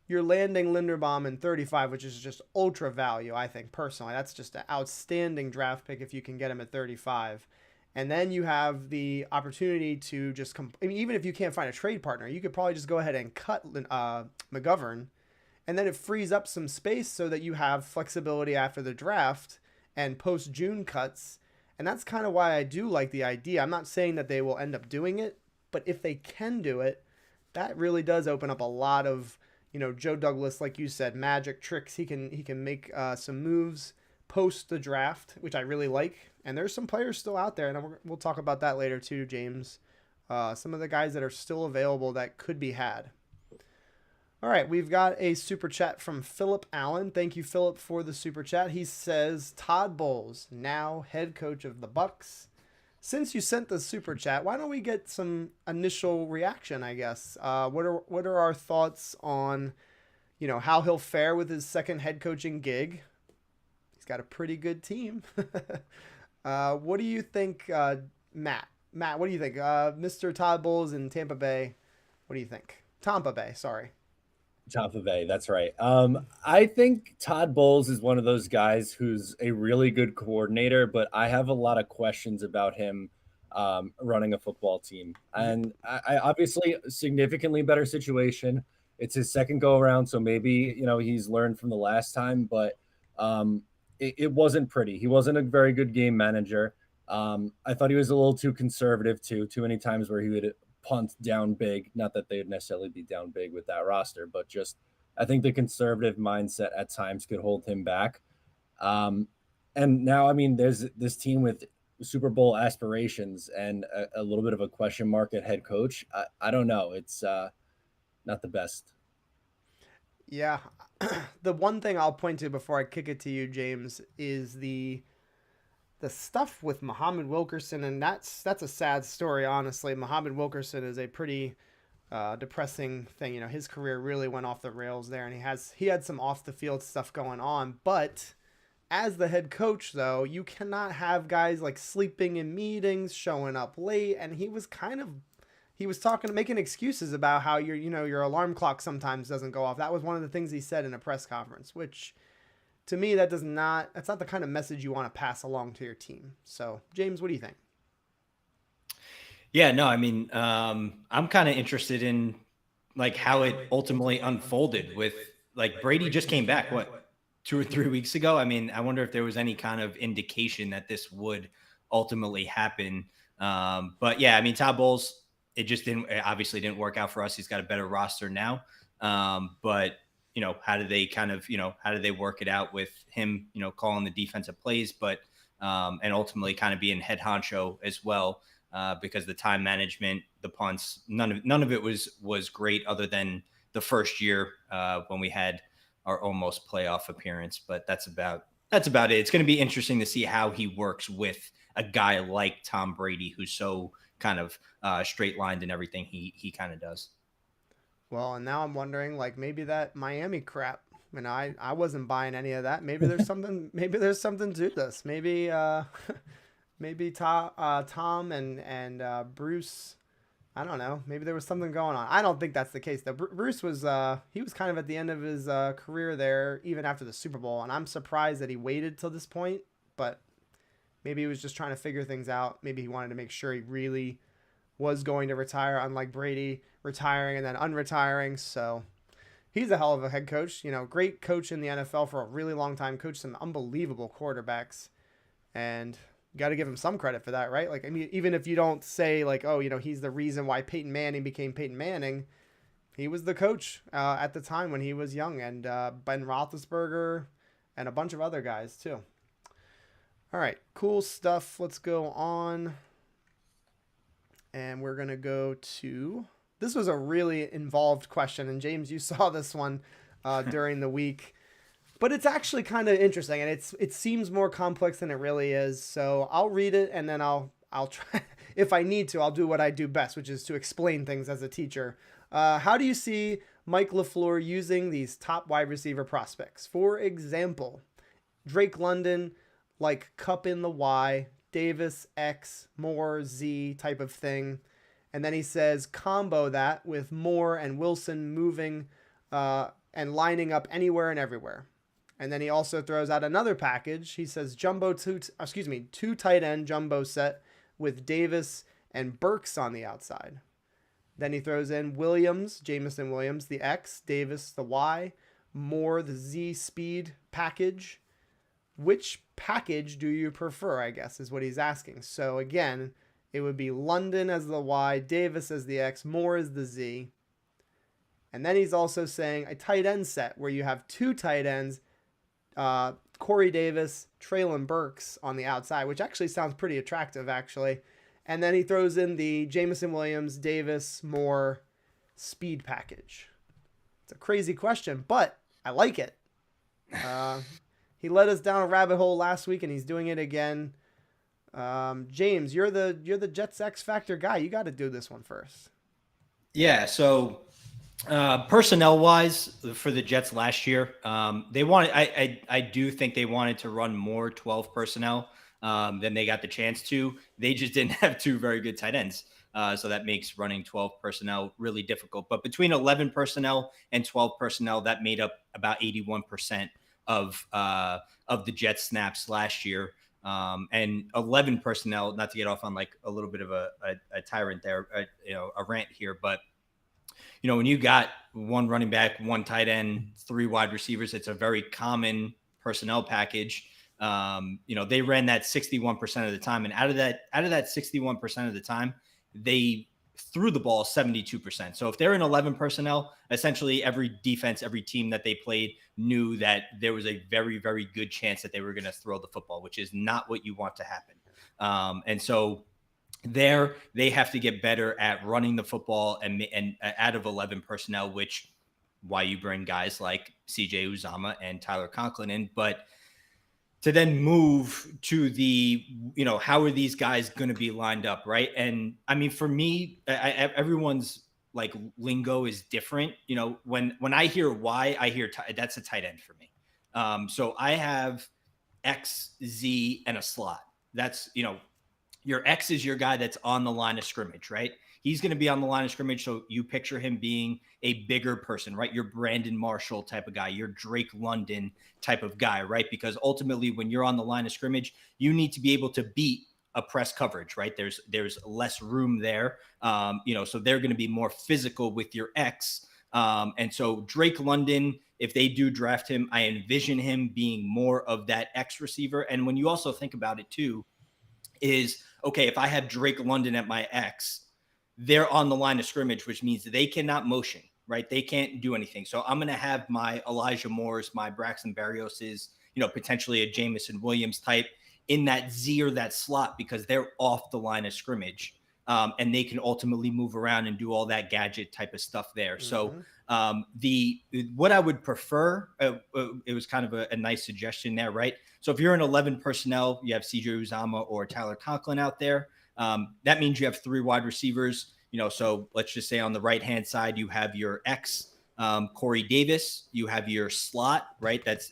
you're landing Linderbaum in 35, which is just ultra value, I think, personally. That's just an outstanding draft pick if you can get him at 35. And then you have the opportunity to just even if you can't find a trade partner, you could probably just go ahead and cut McGovern, and then it frees up some space so that you have flexibility after the draft and post-June cuts. And that's kind of why I do like the idea. I'm not saying that they will end up doing it, but if they can do it, that really does open up a lot of, Joe Douglas, like you said, magic tricks. He can make some moves post the draft, which I really like. And there's some players still out there, and we'll talk about that later too, James. Some of the guys that are still available that could be had. All right, we've got a super chat from Philip Allen. Thank you, Philip, for the super chat. He says, Todd Bowles, now head coach of the Bucs. Since you sent the super chat, why don't we get some initial reaction, I guess? What are our thoughts on, how he'll fare with his second head coaching gig? He's got a pretty good team. What do you think, Matt? Matt, what do you think? Mr. Todd Bowles in Tampa Bay, what do you think? Tampa Bay, sorry. Tampa Bay, that's right. I think Todd Bowles is one of those guys who's a really good coordinator, but I have a lot of questions about him running a football team. And I obviously significantly better situation. It's his second go around, so maybe he's learned from the last time, but it wasn't pretty. He wasn't a very good game manager. I thought he was a little too conservative too many times where he would punt down big. Not that they'd necessarily be down big with that roster, but just I think the conservative mindset at times could hold him back. And now, I mean, there's this team with Super Bowl aspirations and a little bit of a question mark at head coach. I don't know. It's not the best. Yeah. The one thing I'll point to before I kick it to you, James, is the stuff with Muhammad Wilkerson, and that's a sad story, honestly. Muhammad Wilkerson is a pretty depressing thing. His career really went off the rails there, and he had some off the field stuff going on. But as the head coach, though, you cannot have guys like sleeping in meetings, showing up late, and he was making excuses about how your alarm clock sometimes doesn't go off. That was one of the things he said in a press conference, which to me, that's not the kind of message you want to pass along to your team. So, James, what do you think? Yeah, no, I mean, I'm kind of interested in like how it ultimately unfolded with like Brady just came back, what, 2 or 3 weeks ago? I mean, I wonder if there was any kind of indication that this would ultimately happen. But yeah, I mean, Todd Bowles, it obviously didn't work out for us. He's got a better roster now. But how do they work it out with him, calling the defensive plays, but, and ultimately kind of being head honcho as well, because the time management, the punts, none of it was great other than the first year, when we had our almost playoff appearance, but that's about it. It's going to be interesting to see how he works with a guy like Tom Brady, who's so kind of, straight lined in everything he kind of does. Well, and now I'm wondering, like, maybe that Miami crap. I wasn't buying any of that. Maybe there's something. Maybe there's something to this. Maybe maybe Tom and Bruce. I don't know. Maybe there was something going on. I don't think that's the case though. Bruce was he was kind of at the end of his career there, even after the Super Bowl, and I'm surprised that he waited till this point. But maybe he was just trying to figure things out. Maybe he wanted to make sure he really was going to retire, unlike Brady retiring and then unretiring. So he's a hell of a head coach. Great coach in the NFL for a really long time. Coached some unbelievable quarterbacks, and you got to give him some credit for that, right? Like, I mean, even if you don't say like, oh, he's the reason why Peyton Manning became Peyton Manning, he was the coach at the time when he was young, and Ben Roethlisberger and a bunch of other guys too. All right, cool stuff. Let's go on. And we're going to go to, this was a really involved question. And James, you saw this one during the week, but it's actually kind of interesting, and it seems more complex than it really is. So I'll read it, and then I'll try, if I need to, I'll do what I do best, which is to explain things as a teacher. How do you see Mike LaFleur using these top wide receiver prospects? For example, Drake London, like Cup in the Y, Davis X, Moore Z type of thing. And then he says combo that with Moore and Wilson moving and lining up anywhere and everywhere. And then he also throws out another package. He says two tight end jumbo set with Davis and Burks on the outside. Then he throws in Jameson Williams, the X, Davis, the Y, Moore, the Z speed package. Which package do you prefer, I guess, is what he's asking. So again, it would be London as the Y, Davis as the X, Moore as the Z. And then he's also saying a tight end set where you have two tight ends, Corey Davis, Treylon Burks on the outside, which actually sounds pretty attractive, actually. And then he throws in the Jameson Williams, Davis, Moore speed package. It's a crazy question, but I like it. He led us down a rabbit hole last week, and he's doing it again. James, you're the Jets X Factor guy. You got to do this one first. Yeah. So personnel wise for the Jets last year, they wanted. I do think they wanted to run more 12 personnel than they got the chance to. They just didn't have two very good tight ends. So that makes running 12 personnel really difficult. But between 11 personnel and 12 personnel, that made up about 81% of the Jets snaps last year. And 11 personnel, not to get off on like a little bit of a tyrant there, a rant here, but when you got one running back, one tight end, three wide receivers, it's a very common personnel package. They ran that 61% of the time, and out of that 61% of the time, they threw the ball 72%. So if they're in 11 personnel, essentially every defense, every team that they played knew that there was a very, very good chance that they were going to throw the football, which is not what you want to happen. And so there they have to get better at running the football and out of 11 personnel, which why you bring guys like CJ Uzama and Tyler Conklin in. But to then move to the, how are these guys going to be lined up, right? And I mean, for me, everyone's like lingo is different. When I hear Y, I hear that's a tight end for me. So I have X, Z, and a slot. That's, your X is your guy that's on the line of scrimmage, right? He's going to be on the line of scrimmage. So you picture him being a bigger person, right? Your Brandon Marshall type of guy, your Drake London type of guy, right? Because ultimately when you're on the line of scrimmage, you need to be able to beat a press coverage, right? There's less room there. So they're going to be more physical with your X. And so Drake London, if they do draft him, I envision him being more of that X receiver. And when you also think about it too, is okay, if I have Drake London at my X, they're on the line of scrimmage, which means they cannot motion, right? They can't do anything. So I'm going to have my Elijah Moores, my Braxton Berrioses, potentially a Jameson Williams type in that Z or that slot because they're off the line of scrimmage. And they can ultimately move around and do all that gadget type of stuff there. Mm-hmm. So what I would prefer, it was kind of a nice suggestion there, right? So if you're in 11 personnel, you have CJ Uzama or Tyler Conklin out there. That means you have three wide receivers. So let's just say on the right-hand side, you have your X, Corey Davis. You have your slot, right? That's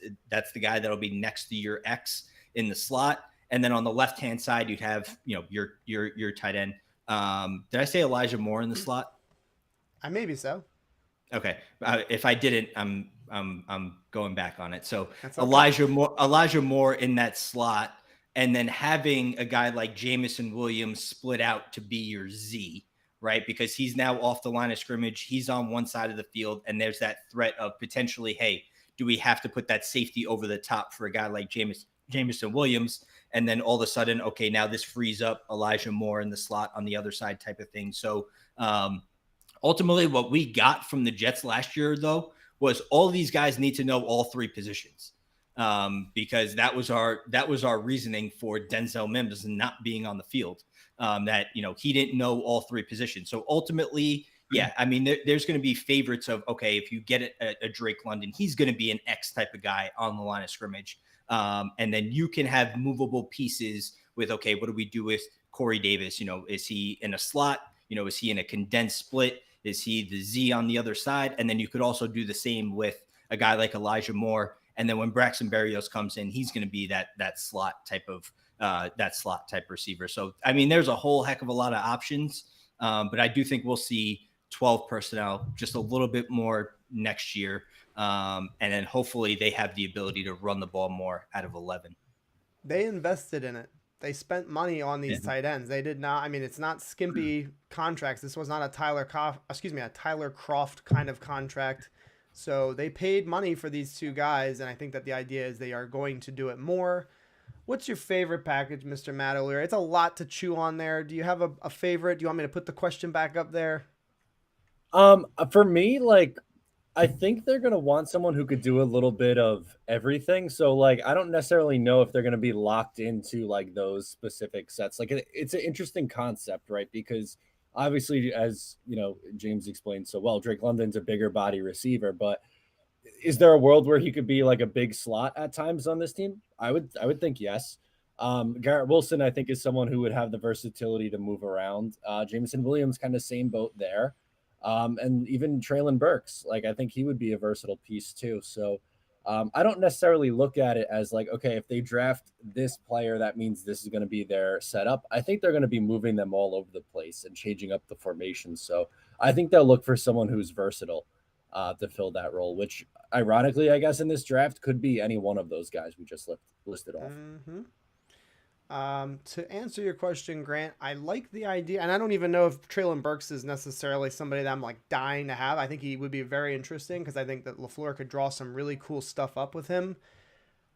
the guy that'll be next to your X in the slot. And then on the left-hand side, you'd have, your tight end. Did I say Elijah Moore in the slot? Maybe so. Okay. If I didn't, I'm going back on it. So okay. Elijah Moore in that slot, and then having a guy like Jameson Williams split out to be your Z, right? Because he's now off the line of scrimmage. He's on one side of the field, and there's that threat of potentially, hey, do we have to put that safety over the top for a guy like Jameson Williams? And then all of a sudden, okay, now this frees up Elijah Moore in the slot on the other side type of thing. So ultimately what we got from the Jets last year, though, was all these guys need to know all three positions because that was our reasoning for Denzel Mims not being on the field, that, he didn't know all three positions. So ultimately, yeah, I mean, there's going to be favorites of, okay, if you get a Drake London, he's going to be an X type of guy on the line of scrimmage. And then you can have movable pieces with, okay, what do we do with Corey Davis? Is he in a slot? Is he in a condensed split? Is he the Z on the other side? And then you could also do the same with a guy like Elijah Moore. And then when Braxton Berrios comes in, he's going to be that slot type receiver. So, I mean, there's a whole heck of a lot of options. But I do think we'll see 12 personnel, just a little bit more next year. And then hopefully they have the ability to run the ball more out of 11. They invested in it. They spent money on these tight ends. They did not. I mean, it's not skimpy contracts. This was not a Tyler Croft kind of contract. So they paid money for these two guys, and I think that the idea is they are going to do it more. What's your favorite package, Mr. Matt O'Leary? It's a lot to chew on there. Do you have a favorite? Do you want me to put the question back up there? For me, I think they're going to want someone who could do a little bit of everything. So I don't necessarily know if they're going to be locked into those specific sets. It's an interesting concept, right? Because Obviously, as you know, James explained so well, Drake London's a bigger body receiver, but is there a world where he could be like a big slot at times on this team? I would think yes. Garrett Wilson, I think, is someone who would have the versatility to move around. Jameson Williams, kind of same boat there. And even Traylon Burks, like I think he would be a versatile piece too. So I don't necessarily look at it as like, okay, if they draft this player, that means this is going to be their setup. I think they're going to be moving them all over the place and changing up the formation. So I think they'll look for someone who's versatile to fill that role, which ironically, I guess in this draft could be any one of those guys we just listed off. Mm-hmm. To answer your question, Grant, I like the idea, and I don't even know if Traylon Burks is necessarily somebody that I'm like dying to have. I think he would be very interesting because I think that LaFleur could draw some really cool stuff up with him.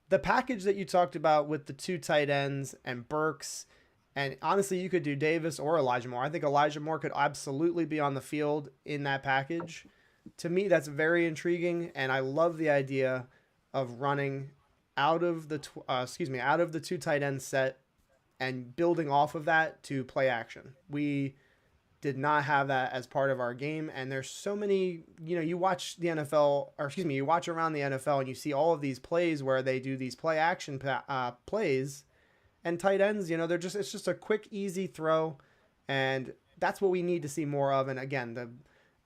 The package that you talked about with the 2 tight ends and Burks, and honestly, you could do Davis or Elijah Moore. I think Elijah Moore could absolutely be on the field in that package. To me, that's very intriguing, and I love the idea of running out of the out of the 2 tight end set and building off of that to play action. We did not have that as part of our game, and there's so many, you watch the NFL, or excuse me, you watch around the NFL and you see all of these plays where they do these play action plays, and tight ends, it's just a quick, easy throw, and that's what we need to see more of. And again, the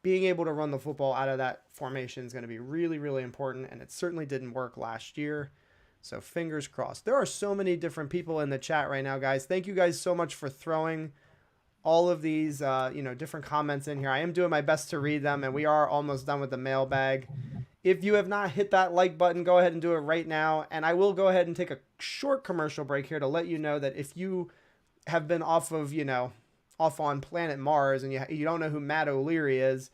being able to run the football out of that formation is going to be really, really important, and it certainly didn't work last year. So fingers crossed. There are so many different people in the chat right now, guys. Thank you guys so much for throwing all of these, different comments in here. I am doing my best to read them, and we are almost done with the mailbag. If you have not hit that like button, go ahead and do it right now. And I will go ahead and take a short commercial break here to let you know that if you have been off on planet Mars and you don't know who Matt O'Leary is,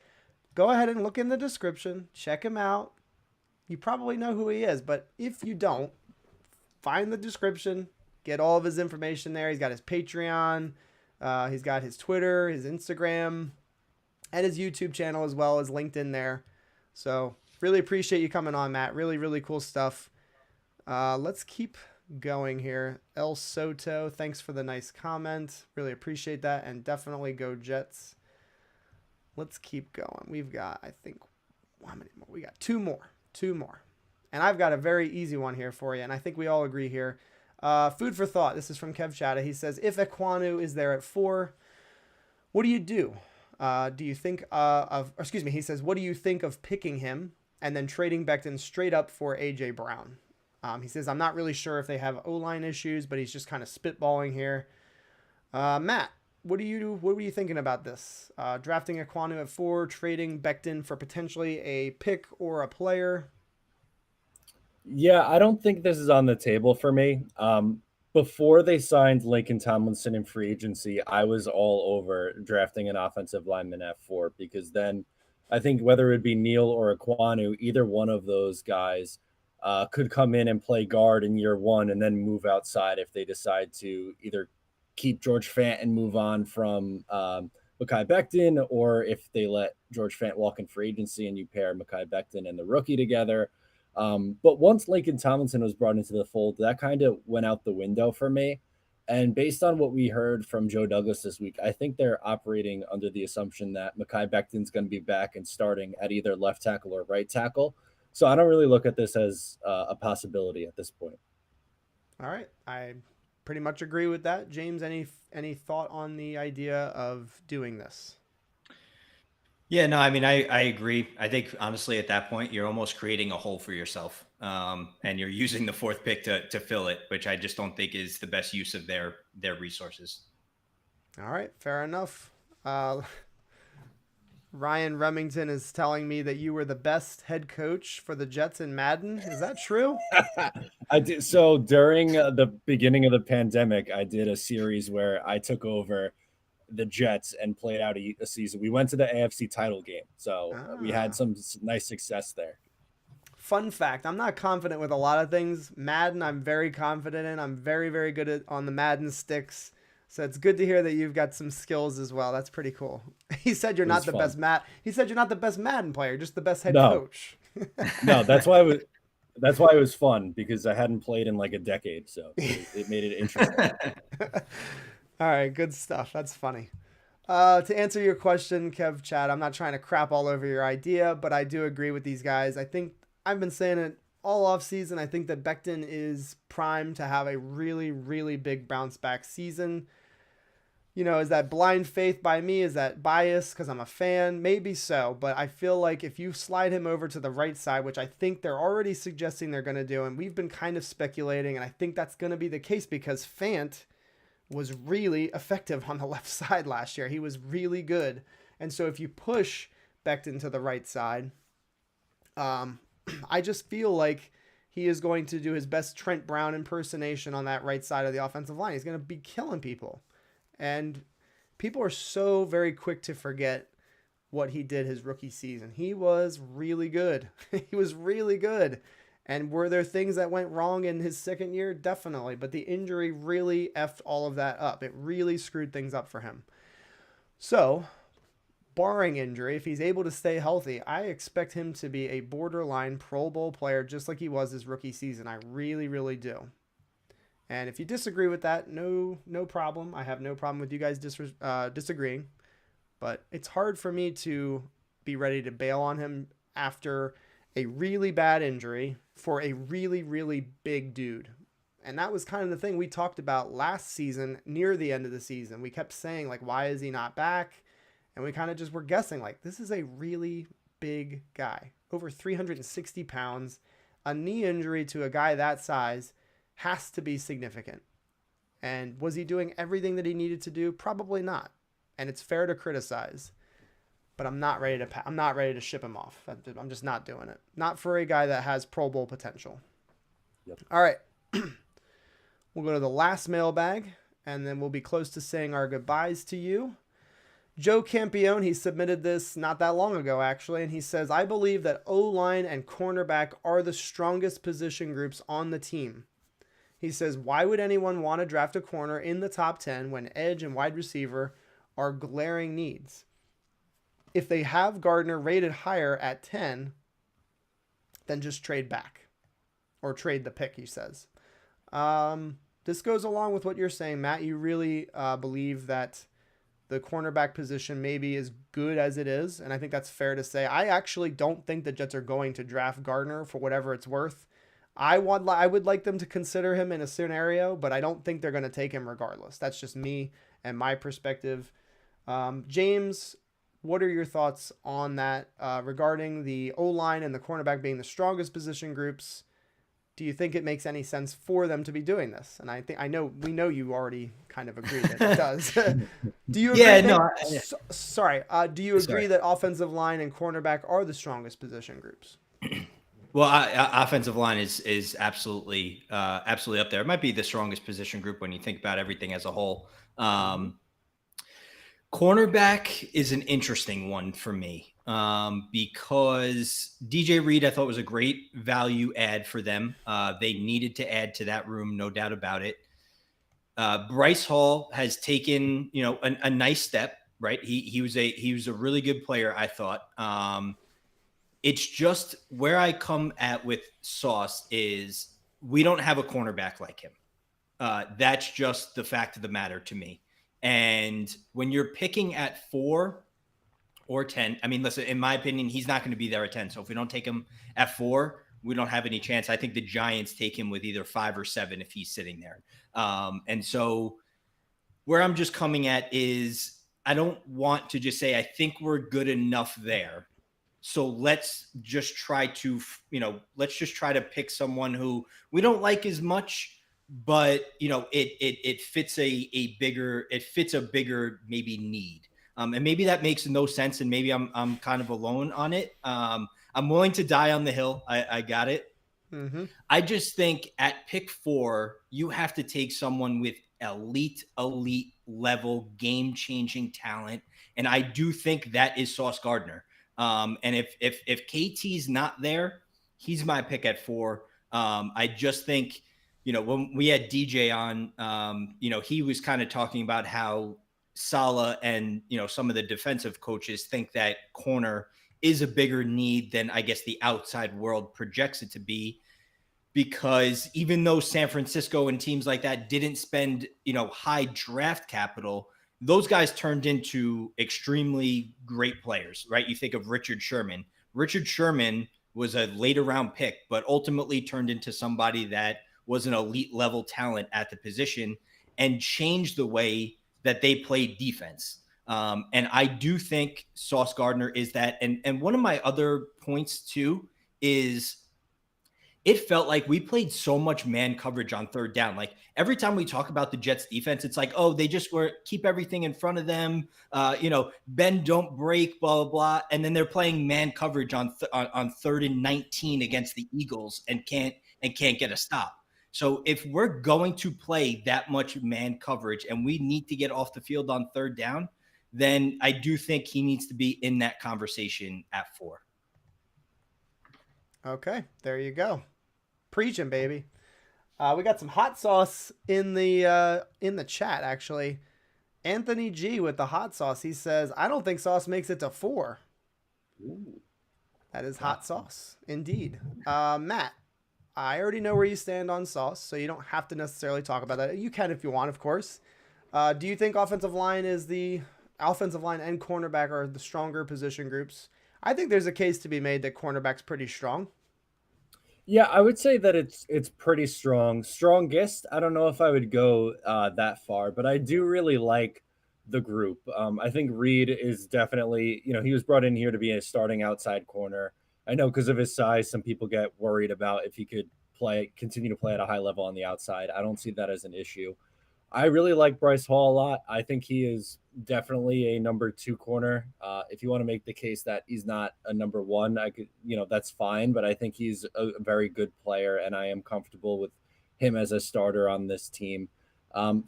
go ahead and look in the description. Check him out. You probably know who he is, but if you don't, find the description, get all of his information there. He's got his Patreon, he's got his Twitter, his Instagram, and his YouTube channel as well as LinkedIn there. So really appreciate you coming on, Matt. Really, really cool stuff. Let's keep going here. El Soto, thanks for the nice comment. Really appreciate that, and definitely go Jets. Let's keep going. We've got, I think, how many more? We got two more. And I've got a very easy one here for you, and I think we all agree here. Food for thought. This is from Kev Chata. He says, if Ekwonu is there at 4, what do you do? Do you think he says, what do you think of picking him and then trading Becton straight up for A.J. Brown? He says, I'm not really sure if they have O-line issues, but he's just kind of spitballing here. Matt, what are you thinking about this? Drafting Ekwonu at 4, trading Becton for potentially a pick or a player? Yeah, I don't think this is on the table for me. Before they signed Lincoln Tomlinson in free agency, I was all over drafting an offensive lineman at 4 because then I think whether it be Neal or Ekwonu, either one of those guys could come in and play guard in year 1 and then move outside if they decide to either keep George Fant and move on from Mekhi Becton, or if they let George Fant walk in free agency and you pair Mekhi Becton and the rookie together. But once Lincoln Tomlinson was brought into the fold, that kind of went out the window for me. And based on what we heard from Joe Douglas this week, I think they're operating under the assumption that Mekhi Becton's going to be back and starting at either left tackle or right tackle. So I don't really look at this as a possibility at this point. All right. I pretty much agree with that. James, any thought on the idea of doing this? Yeah, no, I mean, I agree. I think honestly, at that point, you're almost creating a hole for yourself, and you're using the 4th pick to fill it, which I just don't think is the best use of their resources. All right, fair enough. Ryan Remington is telling me that you were the best head coach for the Jets in Madden. Is that true? I did. So during the beginning of the pandemic, I did a series where I took over the Jets and played out a season. We went to the AFC title game, so we had some nice success there. Fun fact, I'm not confident with a lot of things. Madden, I'm very confident in. I'm very, very good on the Madden sticks. So it's good to hear that you've got some skills as well. That's pretty cool. He said you're not the best He said you're not the best Madden player, just the best head coach. No, that's why it was fun, because I hadn't played in like a decade, so it made it interesting. All right, good stuff. That's funny. To answer your question, Kev Chad, I'm not trying to crap all over your idea, but I do agree with these guys. I think I've been saying it all off season. I think that Becton is primed to have a really, really big bounce back season. You know, is that blind faith by me? Is that bias because I'm a fan? Maybe so, but I feel like if you slide him over to the right side, which I think they're already suggesting they're going to do, and we've been kind of speculating, and I think that's going to be the case because Fant was really effective on the left side last year. He was really good. And so if you push Becton to the right side, I just feel like he is going to do his best Trent Brown impersonation on that right side of the offensive line. He's going to be killing people. And people are so very quick to forget what he did his rookie season. He was really good. He was really good. And were there things that went wrong in his second year? Definitely. But the injury really effed all of that up. It really screwed things up for him. So, barring injury, if he's able to stay healthy, I expect him to be a borderline Pro Bowl player just like he was his rookie season. I really, really do. And if you disagree with that, no problem. I have no problem with you guys disagreeing. But it's hard for me to be ready to bail on him after a really bad injury for a really, really big dude. And that was kind of the thing we talked about last season near the end of the season. We kept saying, like, why is he not back? And we kind of just were guessing, like, this is a really big guy. Over 360 pounds. A knee injury to a guy that size has to be significant. And was he doing everything that he needed to do? Probably not. And it's fair to criticize. But I'm not ready to ship him off. I'm just not doing it. Not for a guy that has Pro Bowl potential. Yep. All right. We'll go to the last mailbag, and then we'll be close to saying our goodbyes to you. Joe Campione, he submitted this not that long ago, actually, and he says, I believe that O-line and cornerback are the strongest position groups on the team. He says, why would anyone want to draft a corner in the top 10 when edge and wide receiver are glaring needs? If they have Gardner rated higher at 10, then just trade back. Or trade the pick, he says. This goes along with what you're saying, Matt. You really believe that the cornerback position maybe is good as it is, and I think that's fair to say. I actually don't think the Jets are going to draft Gardner for whatever it's worth. I would like them to consider him in a scenario, but I don't think they're going to take him regardless. That's just me and my perspective. James, what are your thoughts on that regarding the O-line and the cornerback being the strongest position groups? Do you think it makes any sense for them to be doing this? And we know you already kind of agree that it does. Do you agree? Do you agree that offensive line and cornerback are the strongest position groups? Well, offensive line is absolutely up there. It might be the strongest position group when you think about everything as a whole. Cornerback is an interesting one for me because DJ Reed, I thought, was a great value add for them. They needed to add to that room, no doubt about it. Bryce Hall has taken, a nice step, right? He was a really good player, I thought. It's just where I come at with Sauce is we don't have a cornerback like him. That's just the fact of the matter to me. And when you're picking at 4 or 10, I mean, listen, in my opinion, he's not going to be there at 10. So if we don't take him at 4, we don't have any chance. I think the Giants take him with either 5 or 7 if he's sitting there. And so where I'm just coming at is I don't want to just say, I think we're good enough there. So let's just try to pick someone who we don't like as much, but it fits a bigger maybe need. And maybe that makes no sense. And maybe I'm kind of alone on it. I'm willing to die on the hill. I got it. Mm-hmm. I just think at pick 4, you have to take someone with elite level game-changing talent. And I do think that is Sauce Gardner. And if KT's not there, he's my pick at 4. I just think, when we had DJ on, he was kind of talking about how Saleh and, some of the defensive coaches think that corner is a bigger need than I guess the outside world projects it to be, because even though San Francisco and teams like that didn't spend, high draft capital, those guys turned into extremely great players, right? You think of Richard Sherman. Richard Sherman was a later round pick, but ultimately turned into somebody that was an elite level talent at the position and changed the way that they played defense. And I do think Sauce Gardner is that. And one of my other points too is it felt like we played so much man coverage on third down. Like every time we talk about the Jets defense, it's like, oh, they just were keep everything in front of them. Bend, don't break, blah, blah, blah. And then they're playing man coverage on 3rd and 19 against the Eagles and can't get a stop. So if we're going to play that much man coverage and we need to get off the field on third down, then I do think he needs to be in that conversation at 4. Okay, there you go. Preaching, baby. We got some hot sauce in the chat, actually. Anthony G with the hot sauce. He says, I don't think Sauce makes it to 4. Ooh. That is hot sauce, indeed. Matt, I already know where you stand on Sauce, so you don't have to necessarily talk about that. You can if you want, of course. Do you think offensive line and cornerback are the stronger position groups? I think there's a case to be made that cornerback's pretty strong. Yeah, I would say that it's pretty strong. Strongest, I don't know if I would go that far, but I do really like the group. I think Reed is definitely, he was brought in here to be a starting outside corner. I know because of his size, some people get worried about if he could continue to play at a high level on the outside. I don't see that as an issue. I really like Bryce Hall a lot. I think he is definitely a number 2 corner. If you want to make the case that he's not a number 1, I could, that's fine. But I think he's a very good player, and I am comfortable with him as a starter on this team.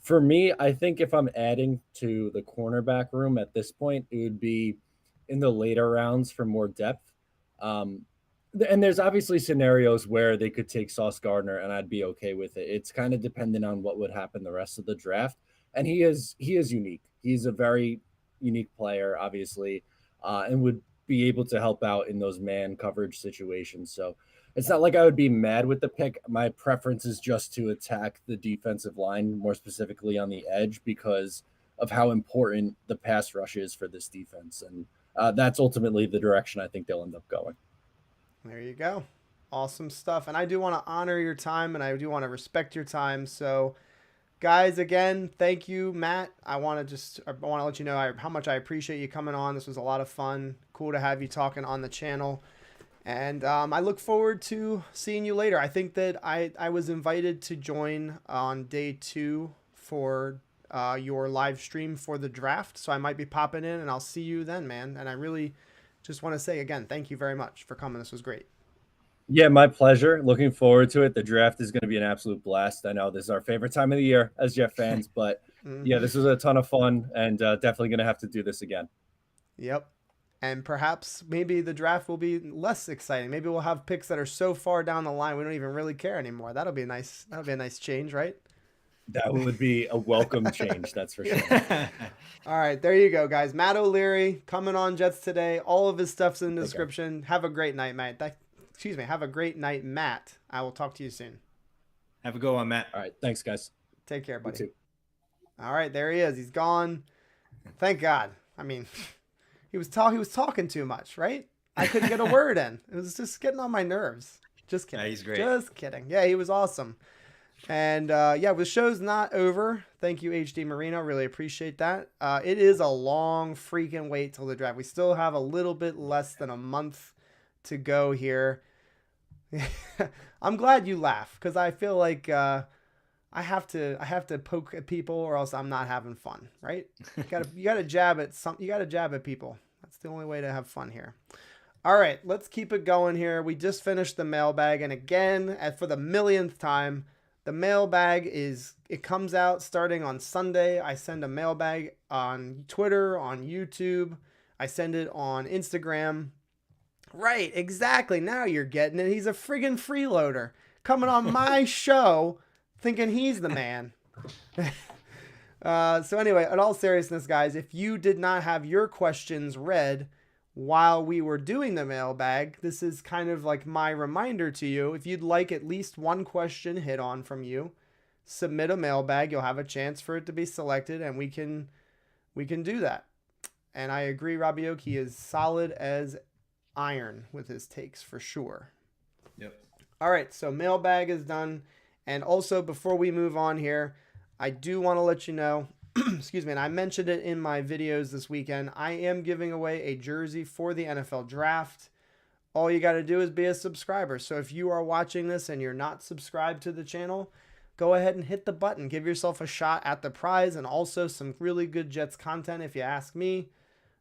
For me, I think if I'm adding to the cornerback room at this point, it would be in the later rounds for more depth. And there's obviously scenarios where they could take Sauce Gardner and I'd be okay with it. It's kind of dependent on what would happen the rest of the draft. And he is unique. He's a very unique player, obviously, and would be able to help out in those man coverage situations. So it's not like I would be mad with the pick. My preference is just to attack the defensive line, more specifically on the edge, because of how important the pass rush is for this defense. And that's ultimately the direction I think they'll end up going. There you go. Awesome stuff. And I do want to honor your time and I do want to respect your time. So guys, again, thank you, Matt. I want to let you know how much I appreciate you coming on. This was a lot of fun. Cool to have you talking on the channel. And I look forward to seeing you later. I think that I was invited to join on day 2 for your live stream for the draft. So I might be popping in and I'll see you then, man. And I really just want to say again, thank you very much for coming. This was great. Yeah, my pleasure. Looking forward to it. The draft is going to be an absolute blast. I know this is our favorite time of the year as Jet fans, but yeah, this was a ton of fun and definitely going to have to do this again. Yep. And perhaps maybe the draft will be less exciting. Maybe we'll have picks that are so far down the line we don't even really care anymore. That'll be a nice change, right? That would be a welcome change, that's for sure. All right, there you go, guys. Matt O'Leary coming on Jets Today. All of his stuff's in the description. Have a great night, Matt. Have a great night, Matt. I will talk to you soon. Have a good one, Matt. All right, thanks, guys. Take care, buddy. You too. All right, there he is. He's gone. Thank God. I mean, he was talking too much, right? I couldn't get a word in. It was just getting on my nerves. Just kidding. Yeah, he's great. Just kidding. Yeah, he was awesome. And the show's not over. Thank you, HD Marino. Really appreciate that. It is a long freaking wait till the draft. We still have a little bit less than a month to go here. I'm glad you laugh because I feel like I have to poke at people or else I'm not having fun, right? You gotta jab at people. That's the only way to have fun here. All right, let's keep it going here. We just finished the mailbag, and again, for the millionth time, the mailbag comes out starting on Sunday. I send a mailbag on Twitter, on YouTube. I send it on Instagram. Right, exactly. Now you're getting it. He's a friggin' freeloader coming on my show thinking he's the man. So anyway, in all seriousness, guys, if you did not have your questions read while we were doing the mailbag, this is kind of like my reminder to you. If you'd like at least one question hit on from you, submit a mailbag. You'll have a chance for it to be selected, and we can we can do that. And I agree, Robbie Oki is solid as iron with his takes for sure. Yep. All right, so mailbag is done. And also, before we move on here, I do want to let you know, excuse me, and I mentioned it in my videos this weekend, I am giving away a jersey for the NFL draft. All you got to do is be a subscriber. So if you are watching this and you're not subscribed to the channel, go ahead and hit the button. Give yourself a shot at the prize and also some really good Jets content if you ask me.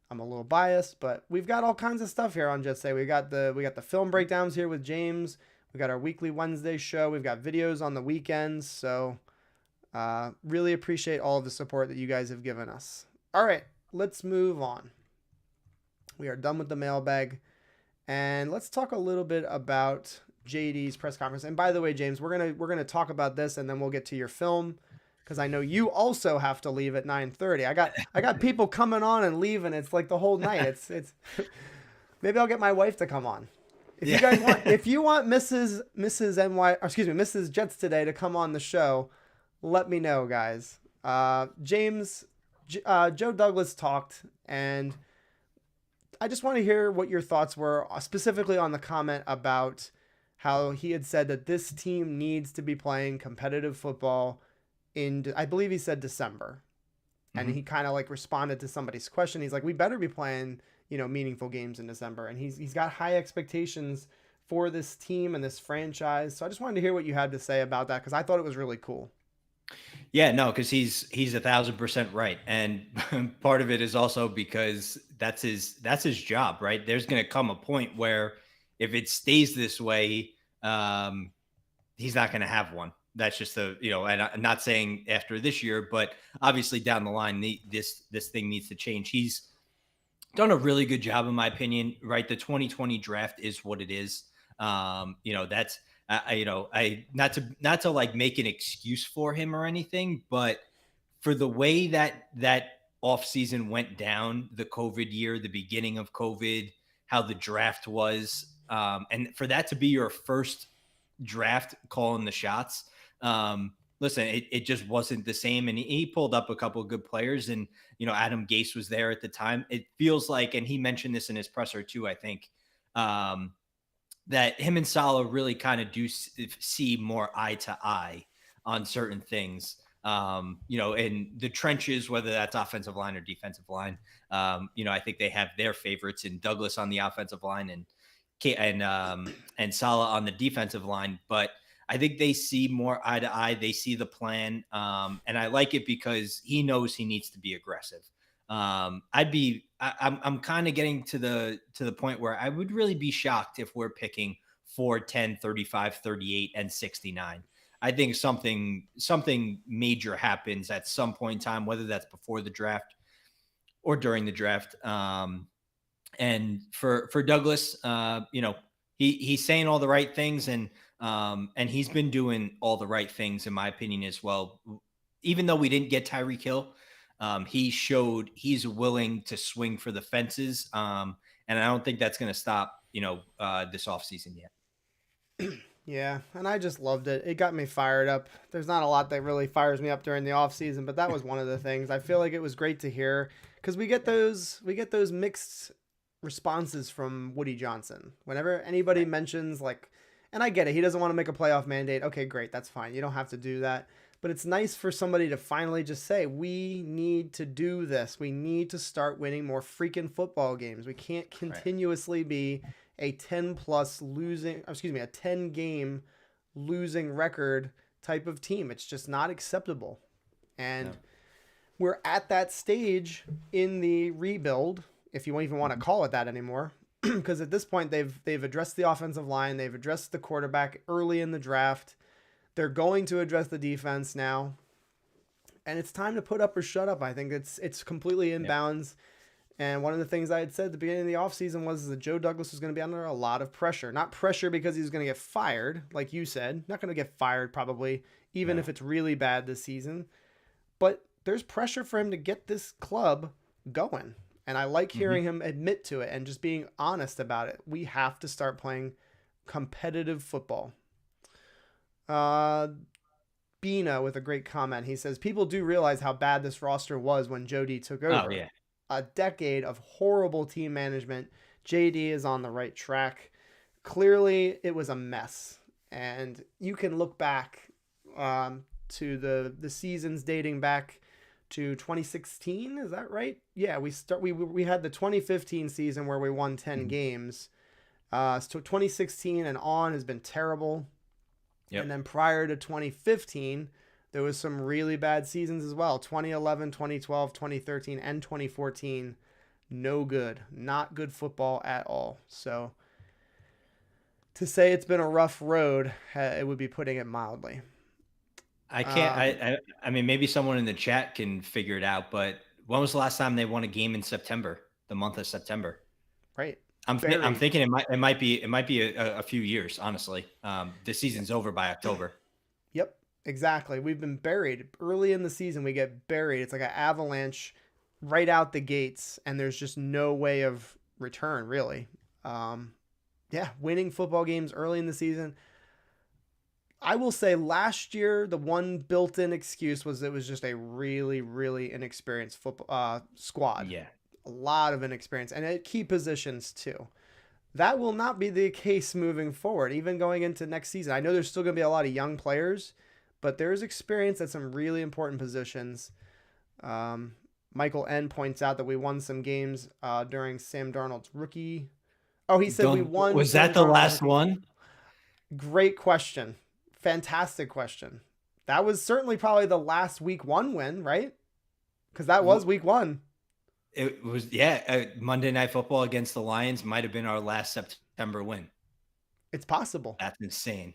I'm a little biased, but we've got all kinds of stuff here on Jets Day. We got the film breakdowns here with James. We got our weekly Wednesday show. We've got videos on the weekends. So really appreciate all of the support that you guys have given us. All right, let's move on. We are done with the mailbag. And let's talk a little bit about JD's press conference. And by the way, James, we're gonna talk about this, and then we'll get to your film, because I know you also have to leave at 9:30. I got people coming on and leaving. It's like the whole night. It's maybe I'll get my wife to come on. If you guys want, if you want Mrs. Jets Today to come on the show, let me know, guys. James, Joe Douglas talked, and I just want to hear what your thoughts were, specifically on the comment about how he had said that this team needs to be playing competitive football in, I believe he said December. And he kind of like responded to somebody's question. He's like, we better be playing, meaningful games in December. And he's got high expectations for this team and this franchise. So I just wanted to hear what you had to say about that, because I thought it was really cool. Yeah, no, because he's 1,000% right, and part of it is also because that's his job, right? There's going to come a point where if it stays this way, he's not going to have one. That's just and I'm not saying after this year, but obviously down the line, this thing needs to change. He's done a really good job, in my opinion. Right, the 2020 draft is what it is. That's. I not to like make an excuse for him or anything, but for the way that offseason went down, the COVID year, the beginning of COVID, how the draft was, and for that to be your first draft calling the shots, listen, it just wasn't the same. And he pulled up a couple of good players, and Adam Gase was there at the time. It feels like, and he mentioned this in his presser too, I think. That him and Saleh really kind of do see more eye to eye on certain things, in the trenches, whether that's offensive line or defensive line. I think they have their favorites in Douglas on the offensive line and Saleh on the defensive line. But I think they see more eye to eye. They see the plan. And I like it because he knows he needs to be aggressive. I'm kind of getting to the point where I would really be shocked if we're picking 4, 10, 35, 38, and 69. I think something major happens at some point in time, whether that's before the draft or during the draft. And for Douglas, he's saying all the right things, and he's been doing all the right things, in my opinion, as well. Even though we didn't get Tyreek Hill, he showed he's willing to swing for the fences. And I don't think that's going to stop, this offseason yet. Yeah, and I just loved it. It got me fired up. There's not a lot that really fires me up during the offseason, but that was one of the things. I feel like it was great to hear, because we get those mixed responses from Woody Johnson. Whenever anybody mentions, like, and I get it, he doesn't want to make a playoff mandate. Okay, great, that's fine. You don't have to do that. But it's nice for somebody to finally just say, we need to do this. We need to start winning more freaking football games. We can't continuously be a 10 game losing record type of team. It's just not acceptable. And we're at that stage in the rebuild, if you even want to call it that anymore, because at this point they've addressed the offensive line, they've addressed the quarterback early in the draft. They're going to address the defense now, and it's time to put up or shut up. I think it's completely in bounds. And one of the things I had said at the beginning of the offseason was that Joe Douglas was going to be under a lot of pressure. Not pressure because he was going to get fired, like you said. Not going to get fired probably, even if it's really bad this season. But there's pressure for him to get this club going. And I like hearing him admit to it and just being honest about it. We have to start playing competitive football. Bina with a great comment. He says, people do realize how bad this roster was when Jody took Oh over. yeah. A decade of horrible team management. JD is on the right track. Clearly, it was a mess. And you can look back to the seasons dating back to 2016. Is that right? Yeah, we had the 2015 season where we won 10 games. So 2016 and on has been terrible. Yep. And then prior to 2015, there was some really bad seasons as well. 2011, 2012, 2013, and 2014. No good. Not good football at all. So to say it's been a rough road, it would be putting it mildly. I can't. I mean, maybe someone in the chat can figure it out. But when was the last time they won a game in September? The month of September. Right. I'm thinking it might be a few years. Honestly, the season's over by October. Yep. Exactly. We've been buried early in the season. We get buried. It's like an avalanche right out the gates, and there's just no way of return, really. Yeah, winning football games early in the season. I will say last year, the one built-in excuse was it was just a really, really inexperienced football squad. Yeah. A lot of inexperience, and at key positions too. That will not be the case moving forward, even going into next season. I know there's still going to be a lot of young players, but there's experience at some really important positions. Michael N. points out that we won some games during Sam Darnold's rookie. Oh, he said we won. Was that the last one? Great question. Fantastic question. That was certainly probably the last week 1 win, right? Because that was week 1. It was, yeah. Monday Night Football against the Lions might have been our last September win. It's possible. That's insane.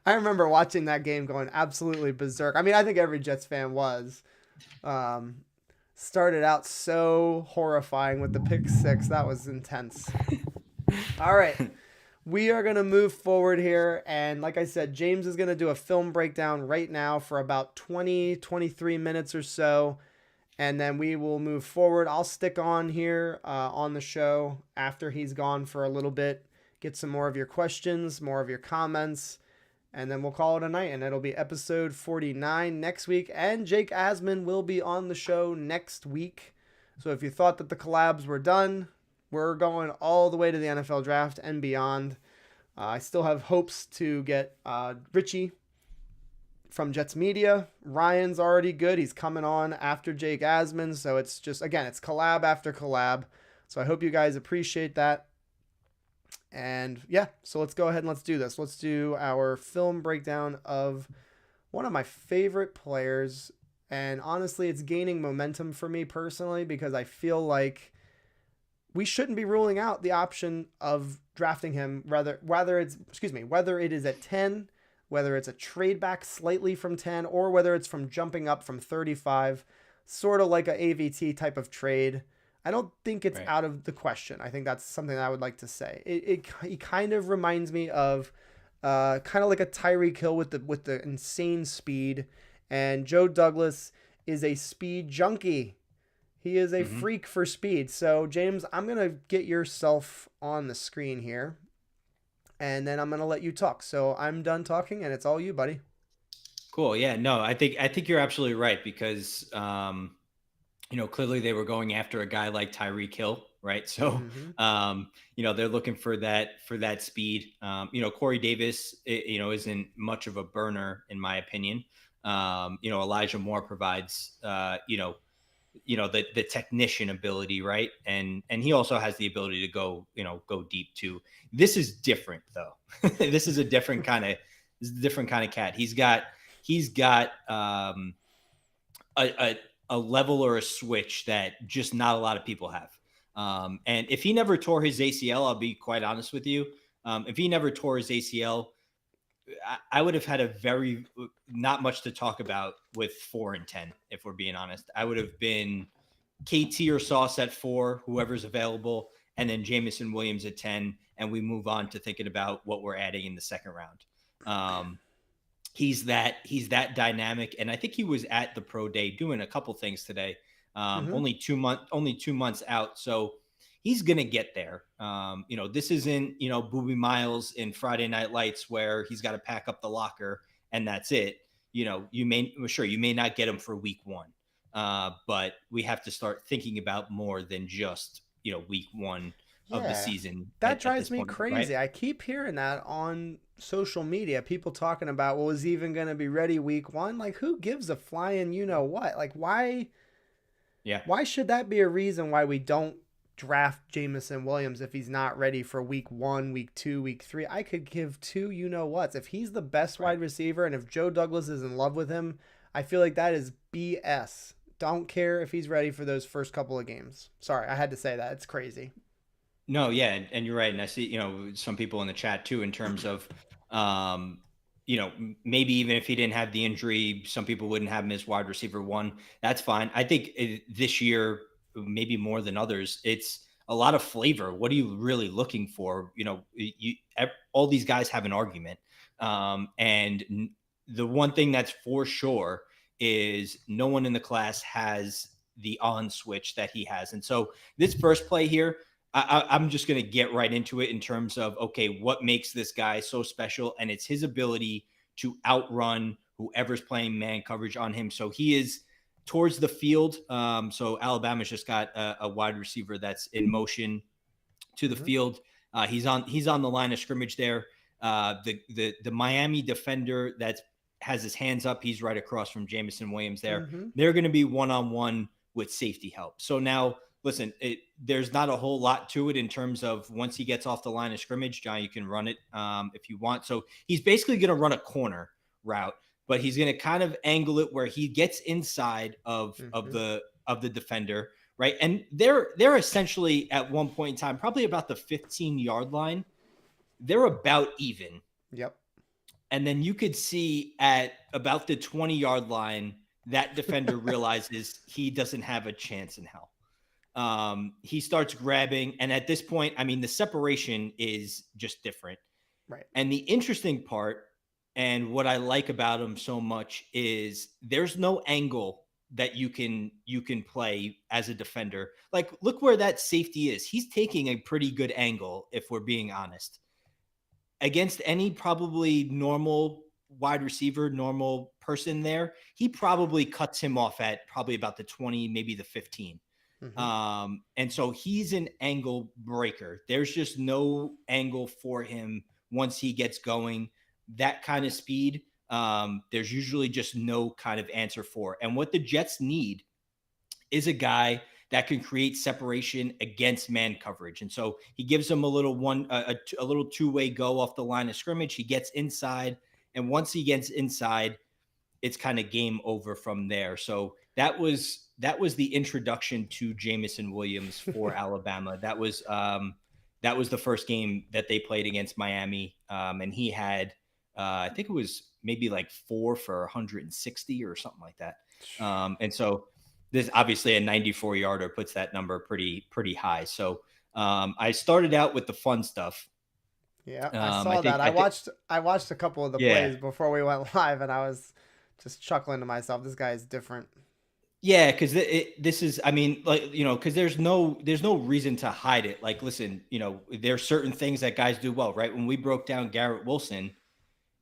I remember watching that game going absolutely berserk. I mean, I think every Jets fan was. Started out so horrifying with the pick 6. That was intense. All right. We are going to move forward here. And like I said, James is going to do a film breakdown right now for about 20, 23 minutes or so. And then we will move forward. I'll stick on here on the show after he's gone for a little bit. Get some more of your questions, more of your comments. And then we'll call it a night. And it'll be episode 49 next week. And Jake Asman will be on the show next week. So if you thought that the collabs were done, we're going all the way to the NFL draft and beyond. I still have hopes to get Richie from Jets Media. Ryan's already good. He's coming on after Jake Asman. So it's just, again, it's collab after collab. So I hope you guys appreciate that. And yeah, so let's go ahead and let's do this. Let's do our film breakdown of one of my favorite players. And honestly, it's gaining momentum for me personally because I feel like we shouldn't be ruling out the option of drafting him, whether it is at 10, whether it's a trade back slightly from 10, or whether it's from jumping up from 35, sort of like a AVT type of trade. I don't think it's out of the question. I think that's something I would like to say. He kind of reminds me of kind of like a Tyreek Hill with the insane speed, and Joe Douglas is a speed junkie. He is a freak for speed. So, James, I'm going to get yourself on the screen here, and then I'm going to let you talk. So I'm done talking, and it's all you, buddy. Cool. Yeah, no, I think you're absolutely right because, clearly they were going after a guy like Tyreek Hill, right? So, they're looking for that speed. Corey Davis, isn't much of a burner in my opinion. Elijah Moore provides, the technician ability, right? And he also has the ability to go deep too. This is different though. This is a different kind of cat. He's got a level or a switch that just not a lot of people have. And if he never tore his ACL, I'll be quite honest with you. If he never tore his ACL, I would have had not much to talk about with 4 and 10. If we're being honest, I would have been KT or Sauce at 4, whoever's available, and then Jameson Williams at 10. And we move on to thinking about what we're adding in the second round. He's that dynamic. And I think he was at the pro day doing a couple things today. Only 2 months out. So he's going to get there. This isn't, Boobie Miles in Friday Night Lights where he's got to pack up the locker and that's it. You may not get him for week one, but we have to start thinking about more than just week one of the Yeah. season That at this drives me point, right? crazy. I keep hearing that on social media. People talking about, well, is he even going to be ready week one? Like, who gives a flying you know what? Like, Yeah. why should that be a reason why we don't draft Jameson Williams if he's not ready for week one, week two, week three? I could give two you know what's. If he's the best Right. wide receiver and if Joe Douglas is in love with him, I feel like that is BS. Don't care if he's ready for those first couple of games. Sorry, I had to say that. It's crazy. No, yeah, and you're right. And I see, some people in the chat too, in terms of, um, maybe even if he didn't have the injury, some people wouldn't have him as wide receiver one. That's fine. I think this year, maybe more than others, it's a lot of flavor. What are you really looking for? All these guys have an argument. The one thing that's for sure is no one in the class has the on switch that he has. And so this first play here, I'm just going to get right into it in terms of, okay, what makes this guy so special? And it's his ability to outrun whoever's playing man coverage on him. So he is towards the field. So Alabama's just got a wide receiver that's in motion to the field. He's on the line of scrimmage there. The Miami defender that has his hands up, he's right across from Jameson Williams there. Mm-hmm. They're going to be one-on-one with safety help. So now, listen, there's not a whole lot to it in terms of once he gets off the line of scrimmage, John, you can run it if you want. So he's basically going to run a corner route, but he's going to kind of angle it where he gets inside of the defender, right? And they're essentially at one point in time, probably about the 15-yard line. They're about even. Yep. And then you could see at about the 20-yard line, that defender realizes he doesn't have a chance in hell. He starts grabbing. And at this point, I mean, the separation is just different. Right. And the interesting part, and what I like about him so much, is there's no angle that you can play as a defender. Like, look where that safety is. He's taking a pretty good angle, if we're being honest. Against any probably normal wide receiver, normal person there, he probably cuts him off at probably about the 20, maybe the 15. And so he's an angle breaker. There's just no angle for him once he gets going. That kind of speed, there's usually just no kind of answer for. And what the Jets need is a guy that can create separation against man coverage. And so he gives them a little little two-way go off the line of scrimmage. He gets inside, and once he gets inside, it's kind of game over from there. So that was the introduction to Jameson Williams for Alabama. That was the first game that they played against Miami, and he had I think it was maybe like 4 for 160 or something like that. And so this obviously a 94-yarder puts that number pretty high. So I started out with the fun stuff. Yeah, I saw that. I watched a couple of the plays before we went live, and I was just chuckling to myself. This guy is different. Yeah, because this is, I mean, like, because there's no reason to hide it. Like, listen, there are certain things that guys do well, right? When we broke down Garrett Wilson,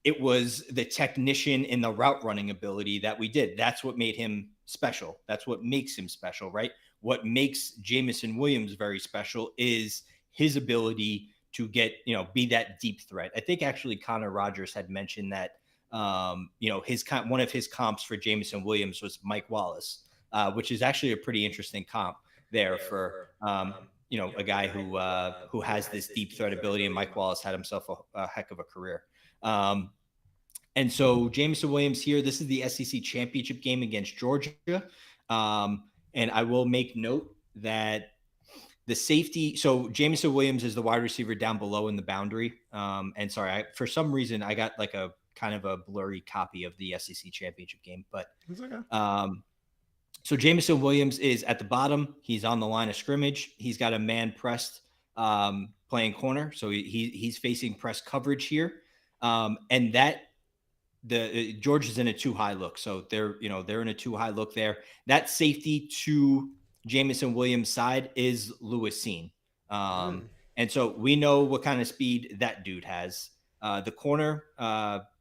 it was the technician in the route running ability that we did. That's what made him special. That's what makes him special, right? What makes Jameson Williams very special is his ability to get, be that deep threat. I think actually Connor Rogers had mentioned that, one of his comps for Jameson Williams was Mike Wallace, which is actually a pretty interesting comp there for, a guy who has this deep threat ability, and Mike Wallace had himself a heck of a career. And so Jameson Williams here, this is the SEC championship game against Georgia. And I will make note that the safety, so Jameson Williams is the wide receiver down below in the boundary. And sorry, for some reason, I got like a kind of a blurry copy of the SEC championship game, but it's okay. So Jameson Williams is at the bottom. He's on the line of scrimmage. He's got a man pressed playing corner. So he's facing press coverage here. And that Georgia's in a too high look. So they're in a too high look there. That safety to Jameson Williams' side is Lewis Cine. And so we know what kind of speed that dude has. The corner,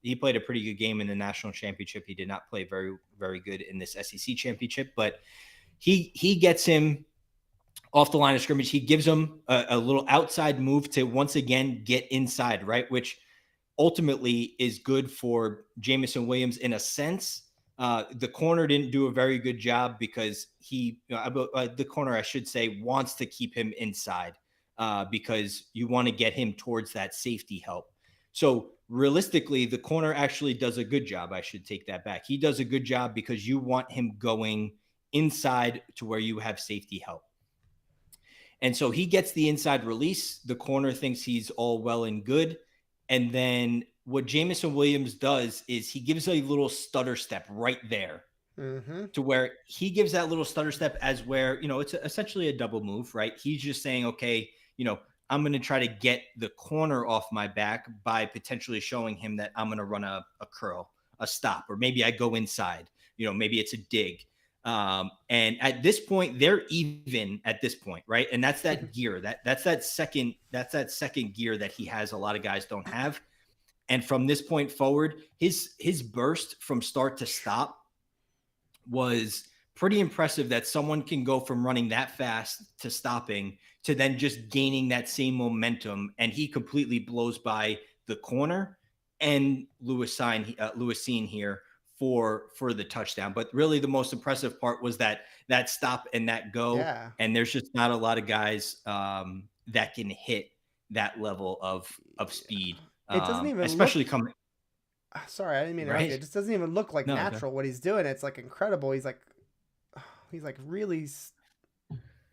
he played a pretty good game in the national championship. He did not play very, very good in this SEC championship, but he gets him off the line of scrimmage. He gives him a little outside move to once again get inside, right? Which ultimately is good for Jameson Williams in a sense. The corner didn't do a very good job because the corner, I should say, wants to keep him inside because you want to get him towards that safety help. So realistically, the corner actually does a good job. I should take that back. He does a good job because you want him going inside to where you have safety help. And so he gets the inside release. The corner thinks he's all well and good. And then what Jameson Williams does is he gives a little stutter step right there to where he gives that little stutter step as where, it's essentially a double move, right? He's just saying, okay, I'm going to try to get the corner off my back by potentially showing him that I'm going to run a curl, a stop, or maybe I go inside, maybe it's a dig. And at this point, they're even at this point, right? And that's that gear that's that second gear that he has. A lot of guys don't have. And from this point forward, his burst from start to stop was pretty impressive, that someone can go from running that fast to stopping to then just gaining that same momentum. And he completely blows by the corner and Lewis Cine here for the touchdown. But really the most impressive part was that stop and that go. Yeah. And there's just not a lot of guys that can hit that level of speed. It doesn't even especially coming. Sorry, I didn't mean to interrupt you. It just doesn't even look like natural what he's doing. It's like incredible. He's like really,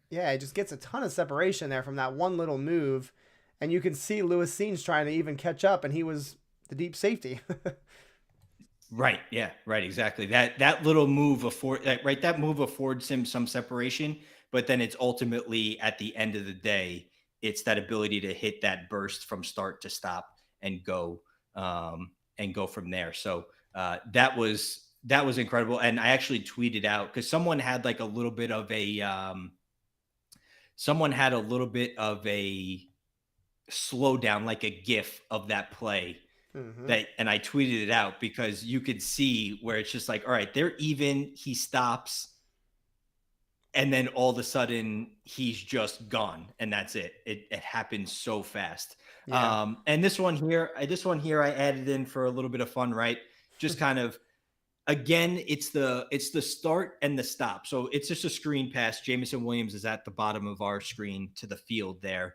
yeah, it just gets a ton of separation there from that one little move. And you can see Lewis Cine's trying to even catch up, and he was the deep safety. Right. Yeah. Right. Exactly. That little move affords him some separation, but then it's ultimately at the end of the day, it's that ability to hit that burst from start to stop and go from there. So that was incredible. And I actually tweeted out because someone had a little bit of a slowdown, like a GIF of that play. And I tweeted it out because you could see where it's just like, all right, they're even, he stops, and then all of a sudden he's just gone, and that's it. It happens so fast. Yeah. And this one here I added in for a little bit of fun, right? Just kind of, again, it's the start and the stop. So it's just a screen pass. Jameson Williams is at the bottom of our screen to the field there.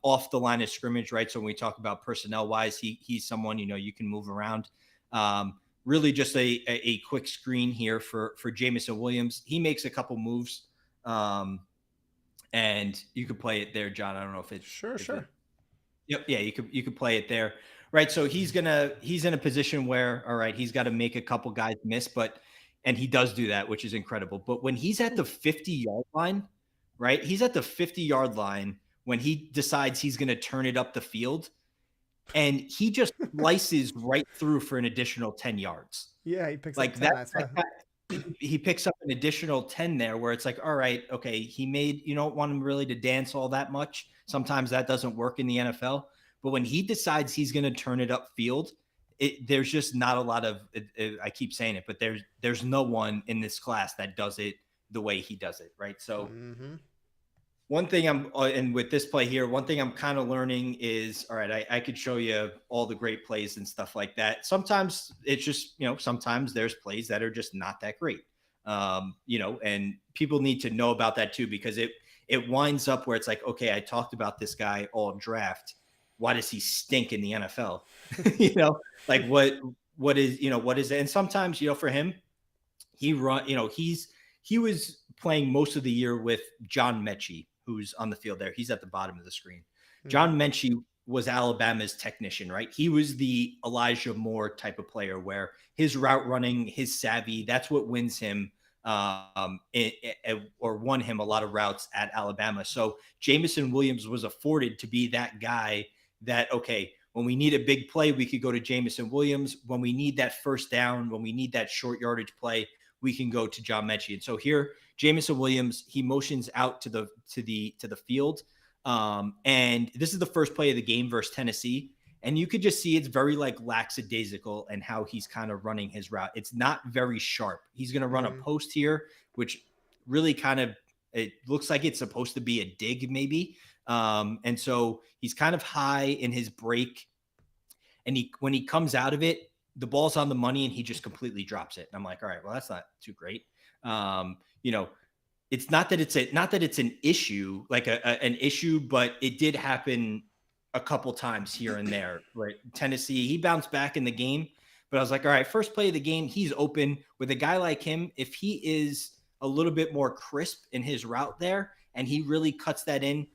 Off the line of scrimmage, right? So when we talk about personnel wise, he's someone, you can move around. Really just a quick screen here for Jameson Williams. He makes a couple moves, and you could play it there, John. I don't know if it's sure. Yep. Yeah, you could play it there. Right. So he's in a position where, all right, he's got to make a couple guys miss, and he does do that, which is incredible. But when he's at the 50-yard line, right? He's at the 50-yard line when he decides he's going to turn it up the field, and he just slices right through for an additional 10 yards. Yeah, he picks up 10. He picks up an additional 10 there, where it's like, all right, okay, you don't want him really to dance all that much. Sometimes that doesn't work in the NFL. But when he decides he's going to turn it upfield, there's just not a lot of, I keep saying it, but there's no one in this class that does it the way he does it, right? So one thing and with this play here, one thing I'm kind of learning is, all right, I could show you all the great plays and stuff like that. Sometimes it's just, sometimes there's plays that are just not that great, and people need to know about that too, because it winds up where it's like, okay, I talked about this guy all draft. Why does he stink in the NFL? Like what is it? And sometimes, for him, he was playing most of the year with John Mechie, who's on the field there. He's at the bottom of the screen. John Mechie was Alabama's technician, right? He was the Elijah Moore type of player where his route running, his savvy, that's what wins him or won him a lot of routes at Alabama. So Jameson Williams was afforded to be that guy that, okay, when we need a big play, we could go to Jameson Williams. When we need that first down, when we need that short yardage play, we can go to John Mechie. And so here, Jameson Williams, he motions out to the field. And this is the first play of the game versus Tennessee. And you could just see it's very like lackadaisical and how he's kind of running his route. It's not very sharp. He's going to run a post here, which really kind of, it looks like it's supposed to be a dig maybe. And so he's kind of high in his break. And when he comes out of it, the ball's on the money and he just completely drops it. And I'm like, all right, well, that's not too great. It's not that it's an issue, like an issue, but it did happen a couple times here and there, right? Tennessee, he bounced back in the game, but I was like, all right, first play of the game, he's open. With a guy like him, if he is a little bit more crisp in his route there and he really cuts that in,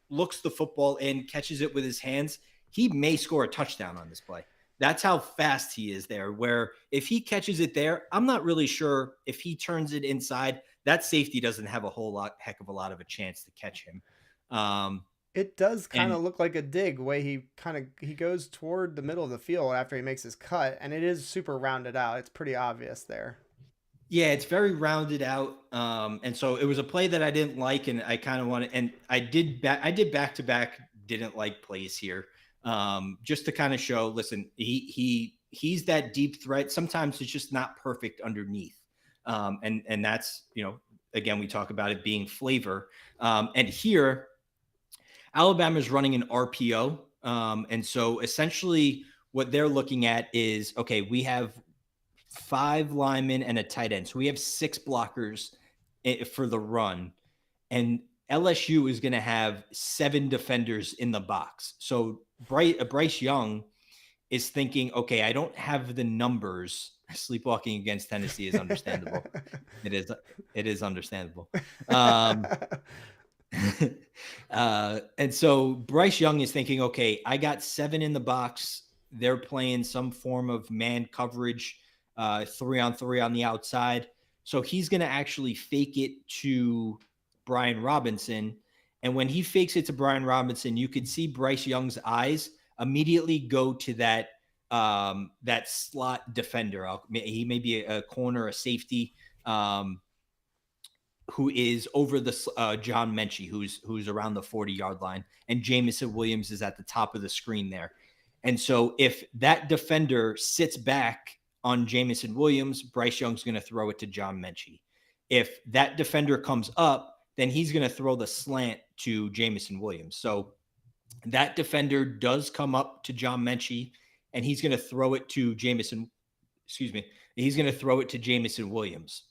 looks the football in, catches it with his hands, he may score a touchdown on this play. That's how fast he is there, where if he catches it there, I'm not really sure if he turns it inside, that safety doesn't have a heck of a lot of a chance to catch him. It does kind of look like a dig way he goes toward the middle of the field after he makes his cut, and it is super rounded out. It's pretty obvious there. Yeah, it's very rounded out. And so it was a play that I didn't like, and I kind of wanted, and I did back-to-back didn't like plays here. Just to kind of show, listen, he's that deep threat. Sometimes it's just not perfect underneath. And that's, again, we talk about it being flavor. And here, Alabama's running an RPO. And so essentially what they're looking at is, okay, we have 5 linemen and a tight end. So we have 6 blockers for the run. And LSU is going to have 7 defenders in the box. So Bryce Young is thinking, okay, I don't have the numbers. Sleepwalking against Tennessee is understandable. It is understandable. And so Bryce Young is thinking, okay, I got 7 in the box. They're playing some form of man coverage, 3-on-3 on the outside. So he's going to actually fake it to Brian Robinson. And when he fakes it to Brian Robinson, you could see Bryce Young's eyes immediately go to that slot defender. He may be a corner, a safety, who is over the John Mechie, who's around the 40-yard line, and Jameson Williams is at the top of the screen there. And so if that defender sits back on Jameson Williams, Bryce Young's going to throw it to John Mechie. If that defender comes up, then he's going to throw the slant to Jameson Williams. So that defender does come up to John Mechie, and he's going to throw it to Jameson. He's going to throw it to Jameson Williams.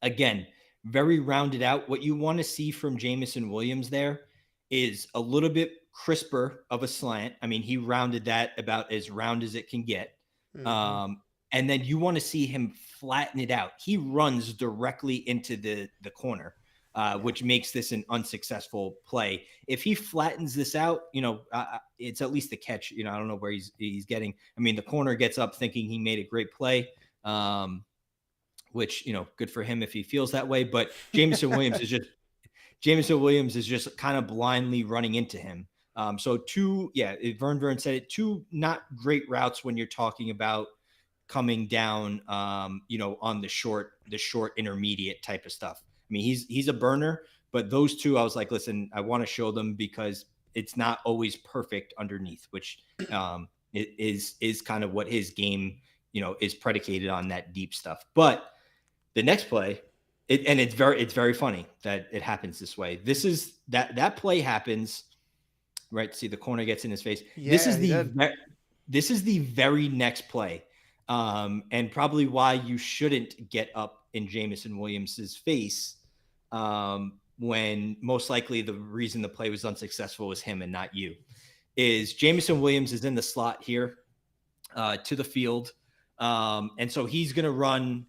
Again, very rounded out. What you want to see from Jameson Williams there is a little bit crisper of a slant. I mean, he rounded that about as round as it can get. Mm-hmm. And then you want to see him flatten it out. He runs directly into the corner, which makes this an unsuccessful play. If he flattens this out, it's at least a catch. I don't know where he's getting. I mean, the corner gets up thinking he made a great play, which, good for him if he feels that way. But Jameson Williams is just kind of blindly running into him. So Vern said it, 2 not great routes when you're talking about coming down, on the short intermediate type of stuff. I mean, he's a burner, but those 2, I was like, listen, I want to show them because it's not always perfect underneath, which is kind of what his game, is predicated on, that deep stuff. But the next play, it's very funny that it happens this way. This is that play happens, right? See, the corner gets in his face. Yeah, this is the very next play. And probably why you shouldn't get up in Jameson Williams's face, when most likely the reason the play was unsuccessful was him and not you, is Jameson Williams is in the slot here, to the field. And so he's going to run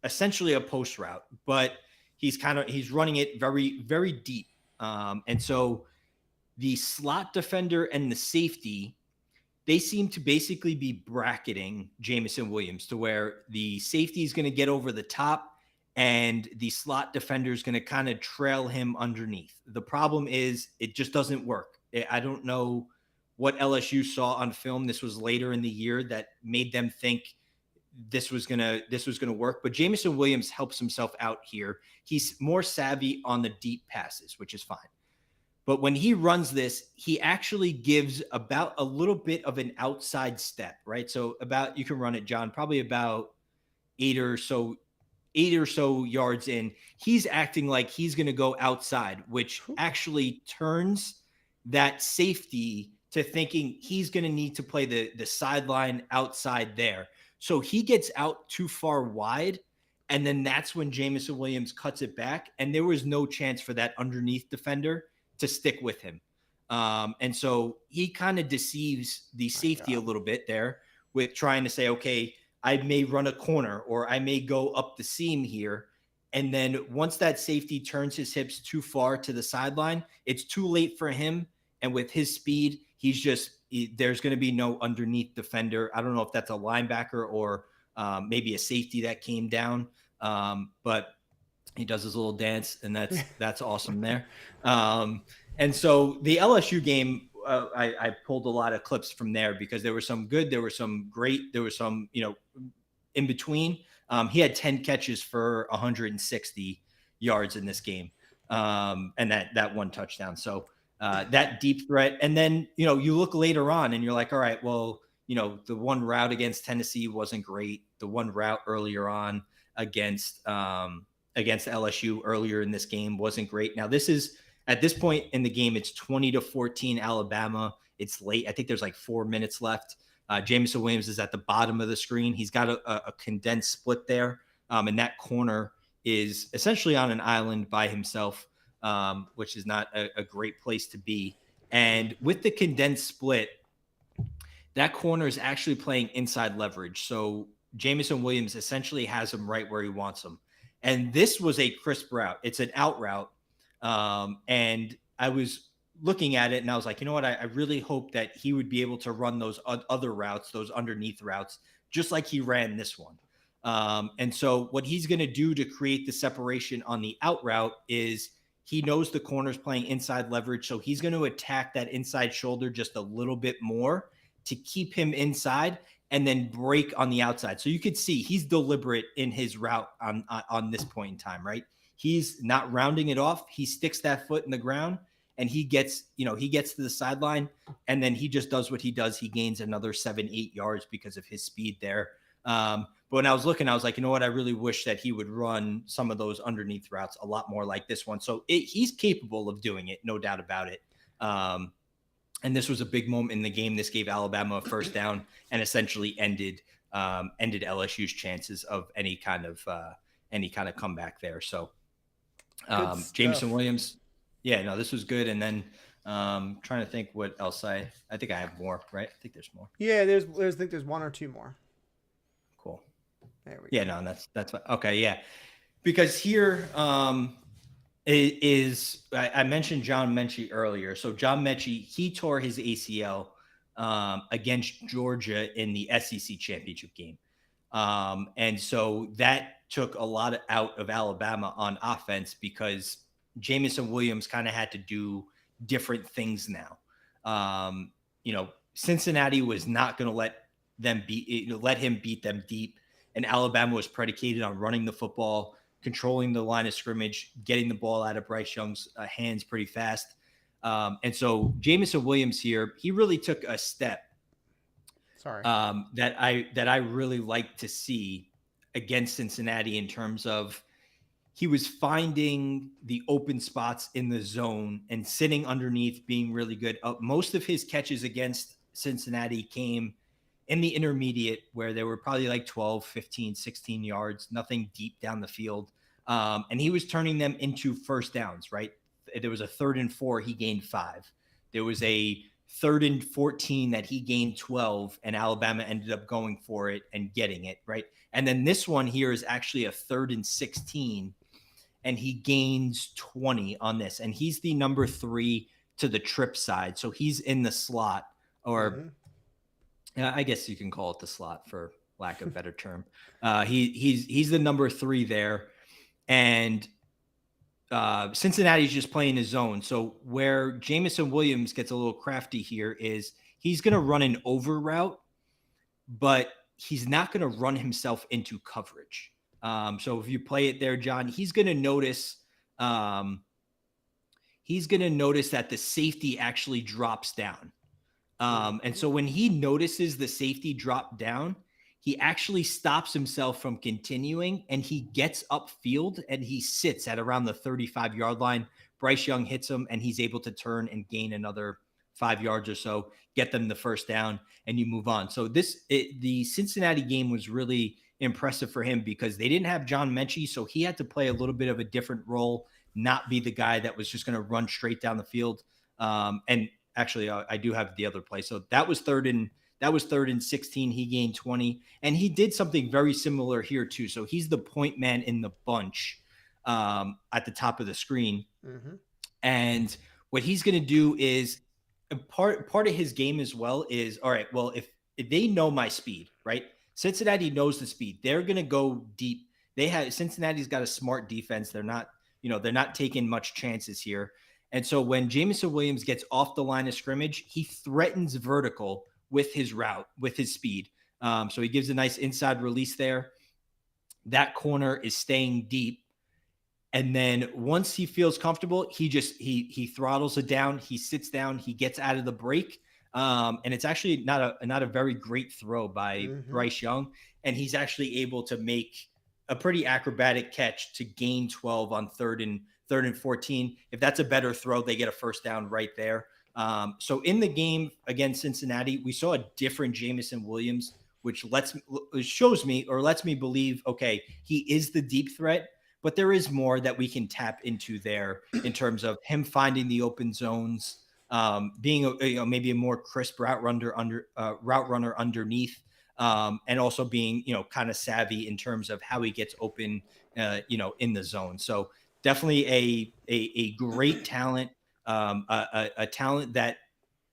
essentially a post route, but he's running it very, very deep. And so the slot defender and the safety, they seem to basically be bracketing Jameson Williams to where the safety is going to get over the top and the slot defender is going to kind of trail him underneath. The problem is it just doesn't work. I don't know what LSU saw on film. This was later in the year that made them think this was gonna work. But Jameson Williams helps himself out here. He's more savvy on the deep passes, which is fine. But when he runs this, he actually gives about a little bit of an outside step, right? So about, you can run it, John, probably about eight or so yards in, he's acting like he's going to go outside, which actually turns that safety to thinking he's going to need to play the sideline outside there. So he gets out too far wide. And then that's when Jameson Williams cuts it back. And there was no chance for that underneath defender to stick with him. And so he kind of deceives the safety a little bit there with trying to say, okay, I may run a corner or I may go up the seam here. And then once that safety turns his hips too far to the sideline, it's too late for him. And with his speed, there's going to be no underneath defender. I don't know if that's a linebacker or maybe a safety that came down. But he does his little dance, and that's awesome there. And so the LSU game, I pulled a lot of clips from there because there were some good, there were some great, there were some, in between. He had 10 catches for 160 yards in this game, and that one touchdown. So that deep threat. And then, you look later on and you're like, all right, well, the one route against Tennessee wasn't great. The one route earlier on against LSU earlier in this game wasn't great. Now this is, at this point in the game, it's 20-14 Alabama. It's late. I think there's like 4 minutes left. Jameson Williams is at the bottom of the screen. He's got a condensed split there. And that corner is essentially on an island by himself, which is not a great place to be. And with the condensed split, that corner is actually playing inside leverage. So Jameson Williams essentially has him right where he wants him. And this was a crisp route. It's an out route. And I was looking at it and I was like, you know what? I really hope that he would be able to run those other routes, those underneath routes, just like he ran this one. And so what he's going to do to create the separation on the out route is he knows the corner's playing inside leverage. So he's going to attack that inside shoulder just a little bit more to keep him inside and then break on the outside. So you could see he's deliberate in his route on this point in time, right? He's not rounding it off. He sticks that foot in the ground and he gets to the sideline and then he just does what he does. He gains another 7-8 yards because of his speed there. But when I was looking, I was like, you know what? I really wish that he would run some of those underneath routes a lot more like this one. So he's capable of doing it, no doubt about it. And this was a big moment in the game. This gave Alabama a first down and essentially ended LSU's chances of any kind of comeback there. So Jameson Williams, this was good. And then trying to think what else I think I have more, right? I think there's more. Yeah, there's one or two more. Cool. There we go. Yeah, no, that's okay. Yeah, because here I mentioned John Mechie earlier. So John Mechie, he tore his ACL against Georgia in the SEC championship game. And so that took a lot out of Alabama on offense because Jameson Williams kind of had to do different things now. Cincinnati was not going to let him beat them deep, and Alabama was predicated on running the football, controlling the line of scrimmage, getting the ball out of Bryce Young's hands pretty fast. And so Jameson Williams here, he really took a step that I really like to see against Cincinnati in terms of he was finding the open spots in the zone and sitting underneath, being really good. Most of his catches against Cincinnati came in the intermediate where they were probably like 12, 15, 16 yards, nothing deep down the field. And he was turning them into first downs, right? There was a 3rd and 4, he gained 5. There was a 3rd and 14 that he gained 12, and Alabama ended up going for it and getting it, right? And then this one here is actually a 3rd and 16, and he gains 20 on this. And he's the number 3 to the trip side. So he's in the slot, or I guess you can call it the slot for lack of a better term. He's the number 3 there. And Cincinnati's just playing his zone. So where Jameson Williams gets a little crafty here is he's going to run an over route, but he's not going to run himself into coverage. So if you play it there, John, he's going to notice he's going to notice that the safety actually drops down. And so when he notices the safety drop down, he actually stops himself from continuing and he gets upfield and he sits at around the 35-yard line. Bryce Young hits him and he's able to turn and gain another 5 yards or so, get them the first down, and you move on. So the Cincinnati game was really impressive for him because they didn't have John Mechie, so he had to play a little bit of a different role, not be the guy that was just going to run straight down the field. And actually, I do have the other play. So that was third and 16. He gained 20, and he did something very similar here too. So he's the point man in the bunch at the top of the screen, and what he's going to do is part of his game as well is, all right, well, if they know my speed, right? Cincinnati knows the speed. They're going to go deep. Cincinnati's got a smart defense. They're not taking much chances here. And so when Jameson Williams gets off the line of scrimmage, he threatens vertical with his route, with his speed. So he gives a nice inside release there. That corner is staying deep. And then once he feels comfortable, he throttles it down. He sits down. He gets out of the break. And it's actually not a very great throw by Bryce Young. And he's actually able to make a pretty acrobatic catch to gain 12 on third and 14. If that's a better throw, they get a first down right there. So in the game against Cincinnati, we saw a different Jameson Williams, which lets me believe, okay, he is the deep threat, but there is more that we can tap into there in terms of him finding the open zones, being maybe a more crisp route runner underneath, and also being kind of savvy in terms of how he gets open, in the zone. So definitely a great talent, a talent that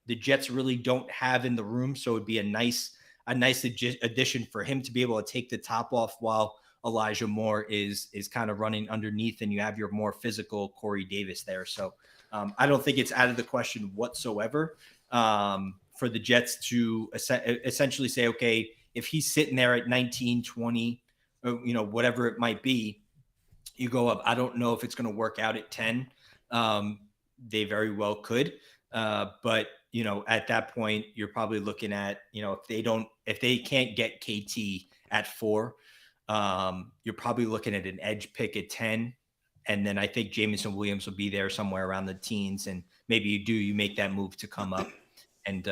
the Jets really don't have in the room. So it'd be a nice addition for him to be able to take the top off while Elijah Moore is kind of running underneath, and you have your more physical Corey Davis there. So I don't think it's out of the question whatsoever for the Jets to essentially say, okay, if he's sitting there at 19, 20, or, whatever it might be, you go up. I don't know if it's going to work out at 10. They very well could. But, at that point, you're probably looking at, if they can't get KT at 4, you're probably looking at an edge pick at 10. And then I think Jameson Williams will be there somewhere around the teens. And maybe you make that move to come up and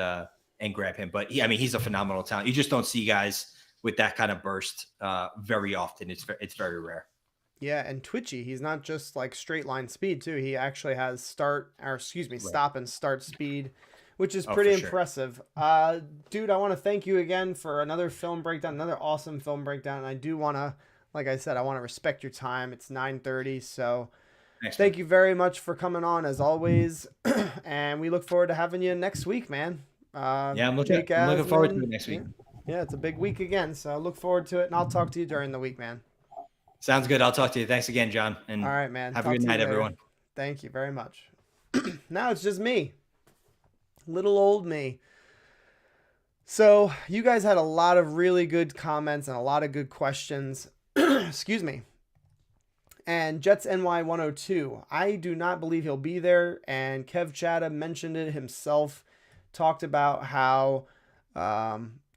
grab him. But he's a phenomenal talent. You just don't see guys with that kind of burst very often. It's very rare. Yeah, and twitchy. He's not just like straight line speed too. He actually has stop and start speed, which is pretty impressive. Sure. Dude, I want to thank you again for another film breakdown, another awesome film breakdown. And I do want to, like I said, I want to respect your time. It's 9:30, so thank you very much for coming on as always. And we look forward to having you next week, man. I'm looking forward to it next week. Yeah, it's a big week again, so I look forward to it, and I'll talk to you during the week, man. Sounds good. I'll talk to you. Thanks again, John. And all right, man. Have a good night, everyone. Thank you very much. Now it's just me. Little old me. So you guys had a lot of really good comments and a lot of good questions. Excuse me. And Jets NY 102. I do not believe he'll be there. And Kev Chadda mentioned it himself. Talked about how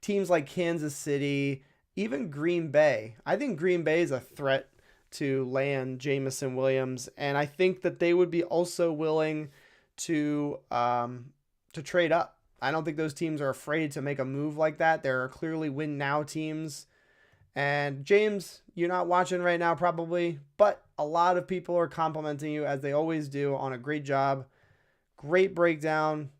teams like Kansas City, even Green Bay. I think Green Bay is a threat to land Jameson Williams, and I think that they would be also willing to trade up. I don't think those teams are afraid to make a move like that. There are clearly win now teams. And James, you're not watching right now probably, but a lot of people are complimenting you as they always do on a great job. Great breakdown.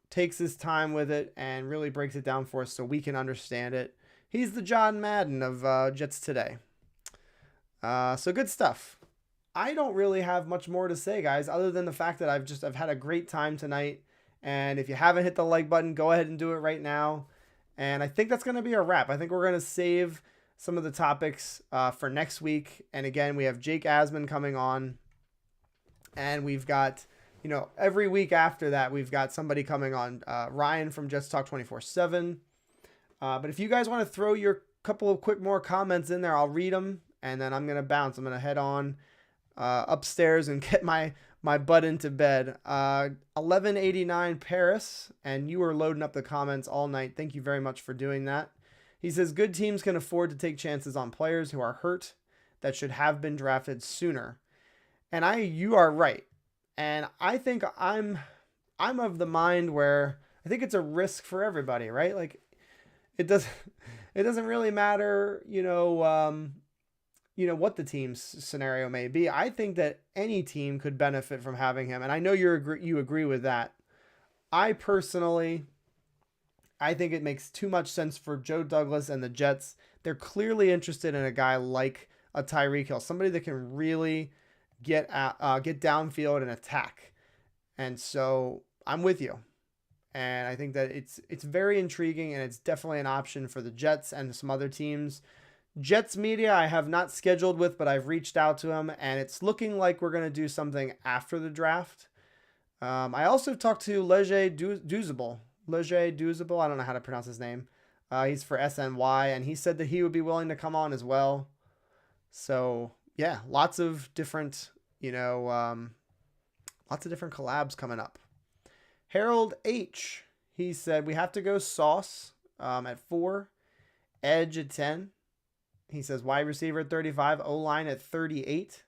Takes his time with it and really breaks it down for us so we can understand it. He's the John Madden of Jets Today. So good stuff. I don't really have much more to say, guys, other than the fact that I've had a great time tonight. And if you haven't hit the like button, go ahead and do it right now. And I think that's going to be a wrap. I think we're going to save some of the topics for next week. And again, we have Jake Asman coming on. And we've got, every week after that, we've got somebody coming on. Ryan from Jets Talk 24/7. But if you guys want to throw your couple of quick more comments in there, I'll read them, and then I'm going to bounce. I'm going to head on. upstairs and get my butt into bed. 1189 Paris, and you were loading up the comments all night. Thank you very much for doing that. He says good teams can afford to take chances on players who are hurt that should have been drafted sooner. And you are right. And I think I'm of the mind where I think it's a risk for everybody, right? Like it doesn't really matter, what the team's scenario may be. I think that any team could benefit from having him, and I know you agree with that. I personally, I think it makes too much sense for Joe Douglas and the Jets. They're clearly interested in a guy like a Tyreek Hill, somebody that can really get downfield and attack. And so I'm with you. And I think that it's very intriguing, and it's definitely an option for the Jets and some other teams. Jets media I have not scheduled with, but I've reached out to him, and it's looking like we're going to do something after the draft. I also talked to Leger Douzable. I don't know how to pronounce his name. He's for SNY, and he said that he would be willing to come on as well. So yeah, lots of different collabs coming up. Harold H. He said we have to go Sauce at 4, Edge at 10. He says wide receiver at 35, O-line at 38.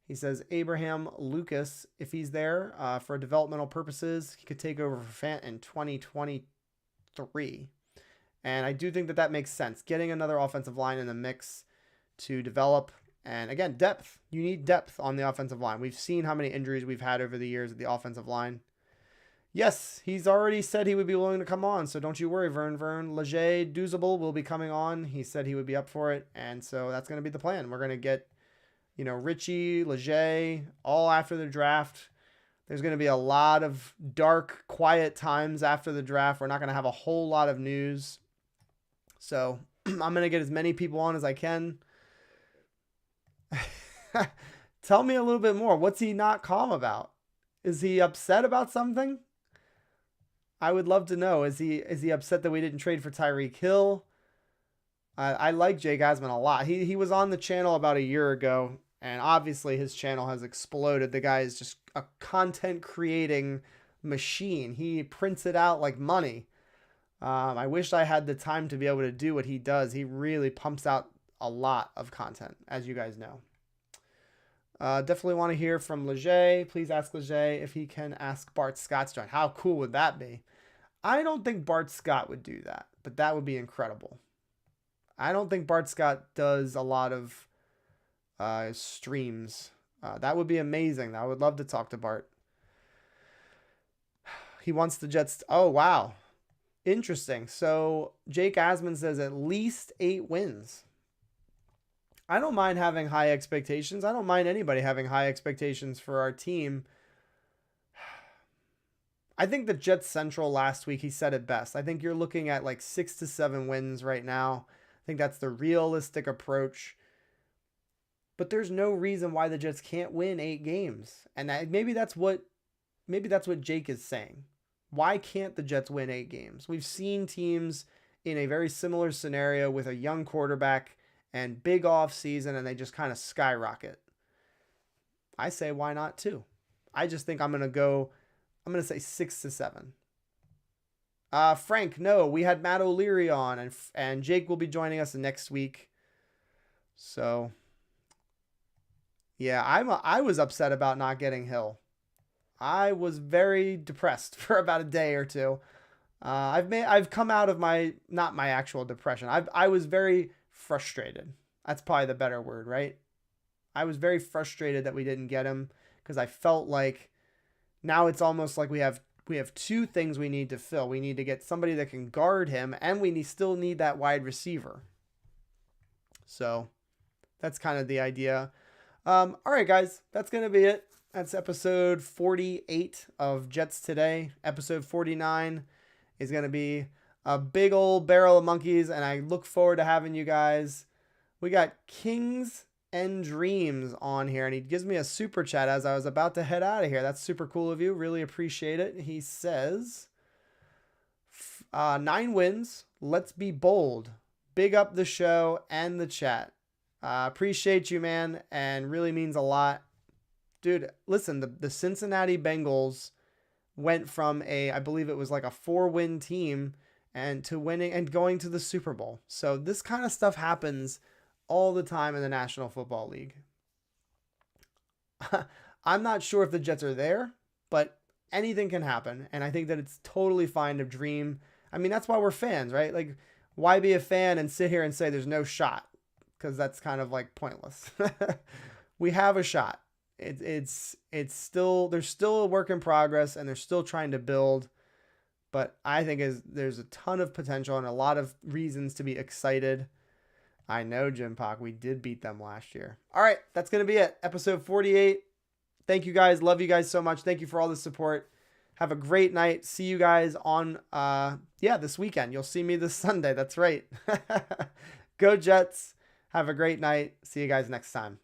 He says Abraham Lucas, if he's there for developmental purposes, he could take over for Fant in 2023. And I do think that makes sense. Getting another offensive line in the mix to develop. And again, depth. You need depth on the offensive line. We've seen how many injuries we've had over the years at the offensive line. Yes, he's already said he would be willing to come on, so don't you worry, Vern. Leger Douzable will be coming on. He said he would be up for it, and so that's going to be the plan. We're going to get, Richie, Leger, all after the draft. There's going to be a lot of dark, quiet times after the draft. We're not going to have a whole lot of news. So I'm going to get as many people on as I can. Tell me a little bit more. What's he not calm about? Is he upset about something? I would love to know. Is he upset that we didn't trade for Tyreek Hill? I like Jake Asman a lot. He was on the channel about a year ago, and obviously his channel has exploded. The guy is just a content creating machine. He prints it out like money. I wish I had the time to be able to do what he does. He really pumps out a lot of content, as you guys know. Definitely want to hear from Leger. Please ask Leger if he can ask Bart Scott's join. How cool would that be? I don't think Bart Scott would do that, but that would be incredible. I don't think Bart Scott does a lot of streams. That would be amazing. I would love to talk to Bart. He wants the Jets. Oh, wow. Interesting. So Jake Asman says at least 8 wins. I don't mind having high expectations. I don't mind anybody having high expectations for our team. I think the Jets Central last week, he said it best. I think you're looking at like 6 to 7 wins right now. I think that's the realistic approach. But there's no reason why the Jets can't win 8 games. And maybe that's what Jake is saying. Why can't the Jets win 8 games? We've seen teams in a very similar scenario with a young quarterback and big off season, and they just kind of skyrocket. I say, why not 2? I just think I'm going to say 6 to 7. Frank, no, we had Matt O'Leary on, and Jake will be joining us next week. So, yeah, I was upset about not getting Hill. I was very depressed for about a day or two. I've come out of not my actual depression. I was very frustrated. That's probably the better word, right? I was very frustrated that we didn't get him because I felt like now it's almost like we have 2 things we need to fill. We need to get somebody that can guard him, and we still need that wide receiver. So that's kind of the idea. All right, guys, that's going to be it. That's episode 48 of Jets Today. Episode 49 is going to be a big old barrel of monkeys, and I look forward to having you guys. We got Kings and Dreams on here, and he gives me a super chat as I was about to head out of here. That's super cool of you. Really appreciate it. He says, 9 wins. Let's be bold. Big up the show and the chat. Appreciate you, man, and really means a lot. dude, listen, the Cincinnati Bengals went from I believe it was like a 4-win team and to winning and going to the Super Bowl. So this kind of stuff happens all the time in the National Football League. I'm not sure if the Jets are there, but anything can happen. And I think that it's totally fine to dream. I mean, that's why we're fans, right? Like, why be a fan and sit here and say there's no shot? Because that's kind of like pointless. We have a shot. It's still, there's still a work in progress and they're still trying to build. But I think there's a ton of potential and a lot of reasons to be excited. I know, Jim Pock, we did beat them last year. All right, that's going to be it. Episode 48. Thank you guys. Love you guys so much. Thank you for all the support. Have a great night. See you guys on, this weekend. You'll see me this Sunday. That's right. Go Jets. Have a great night. See you guys next time.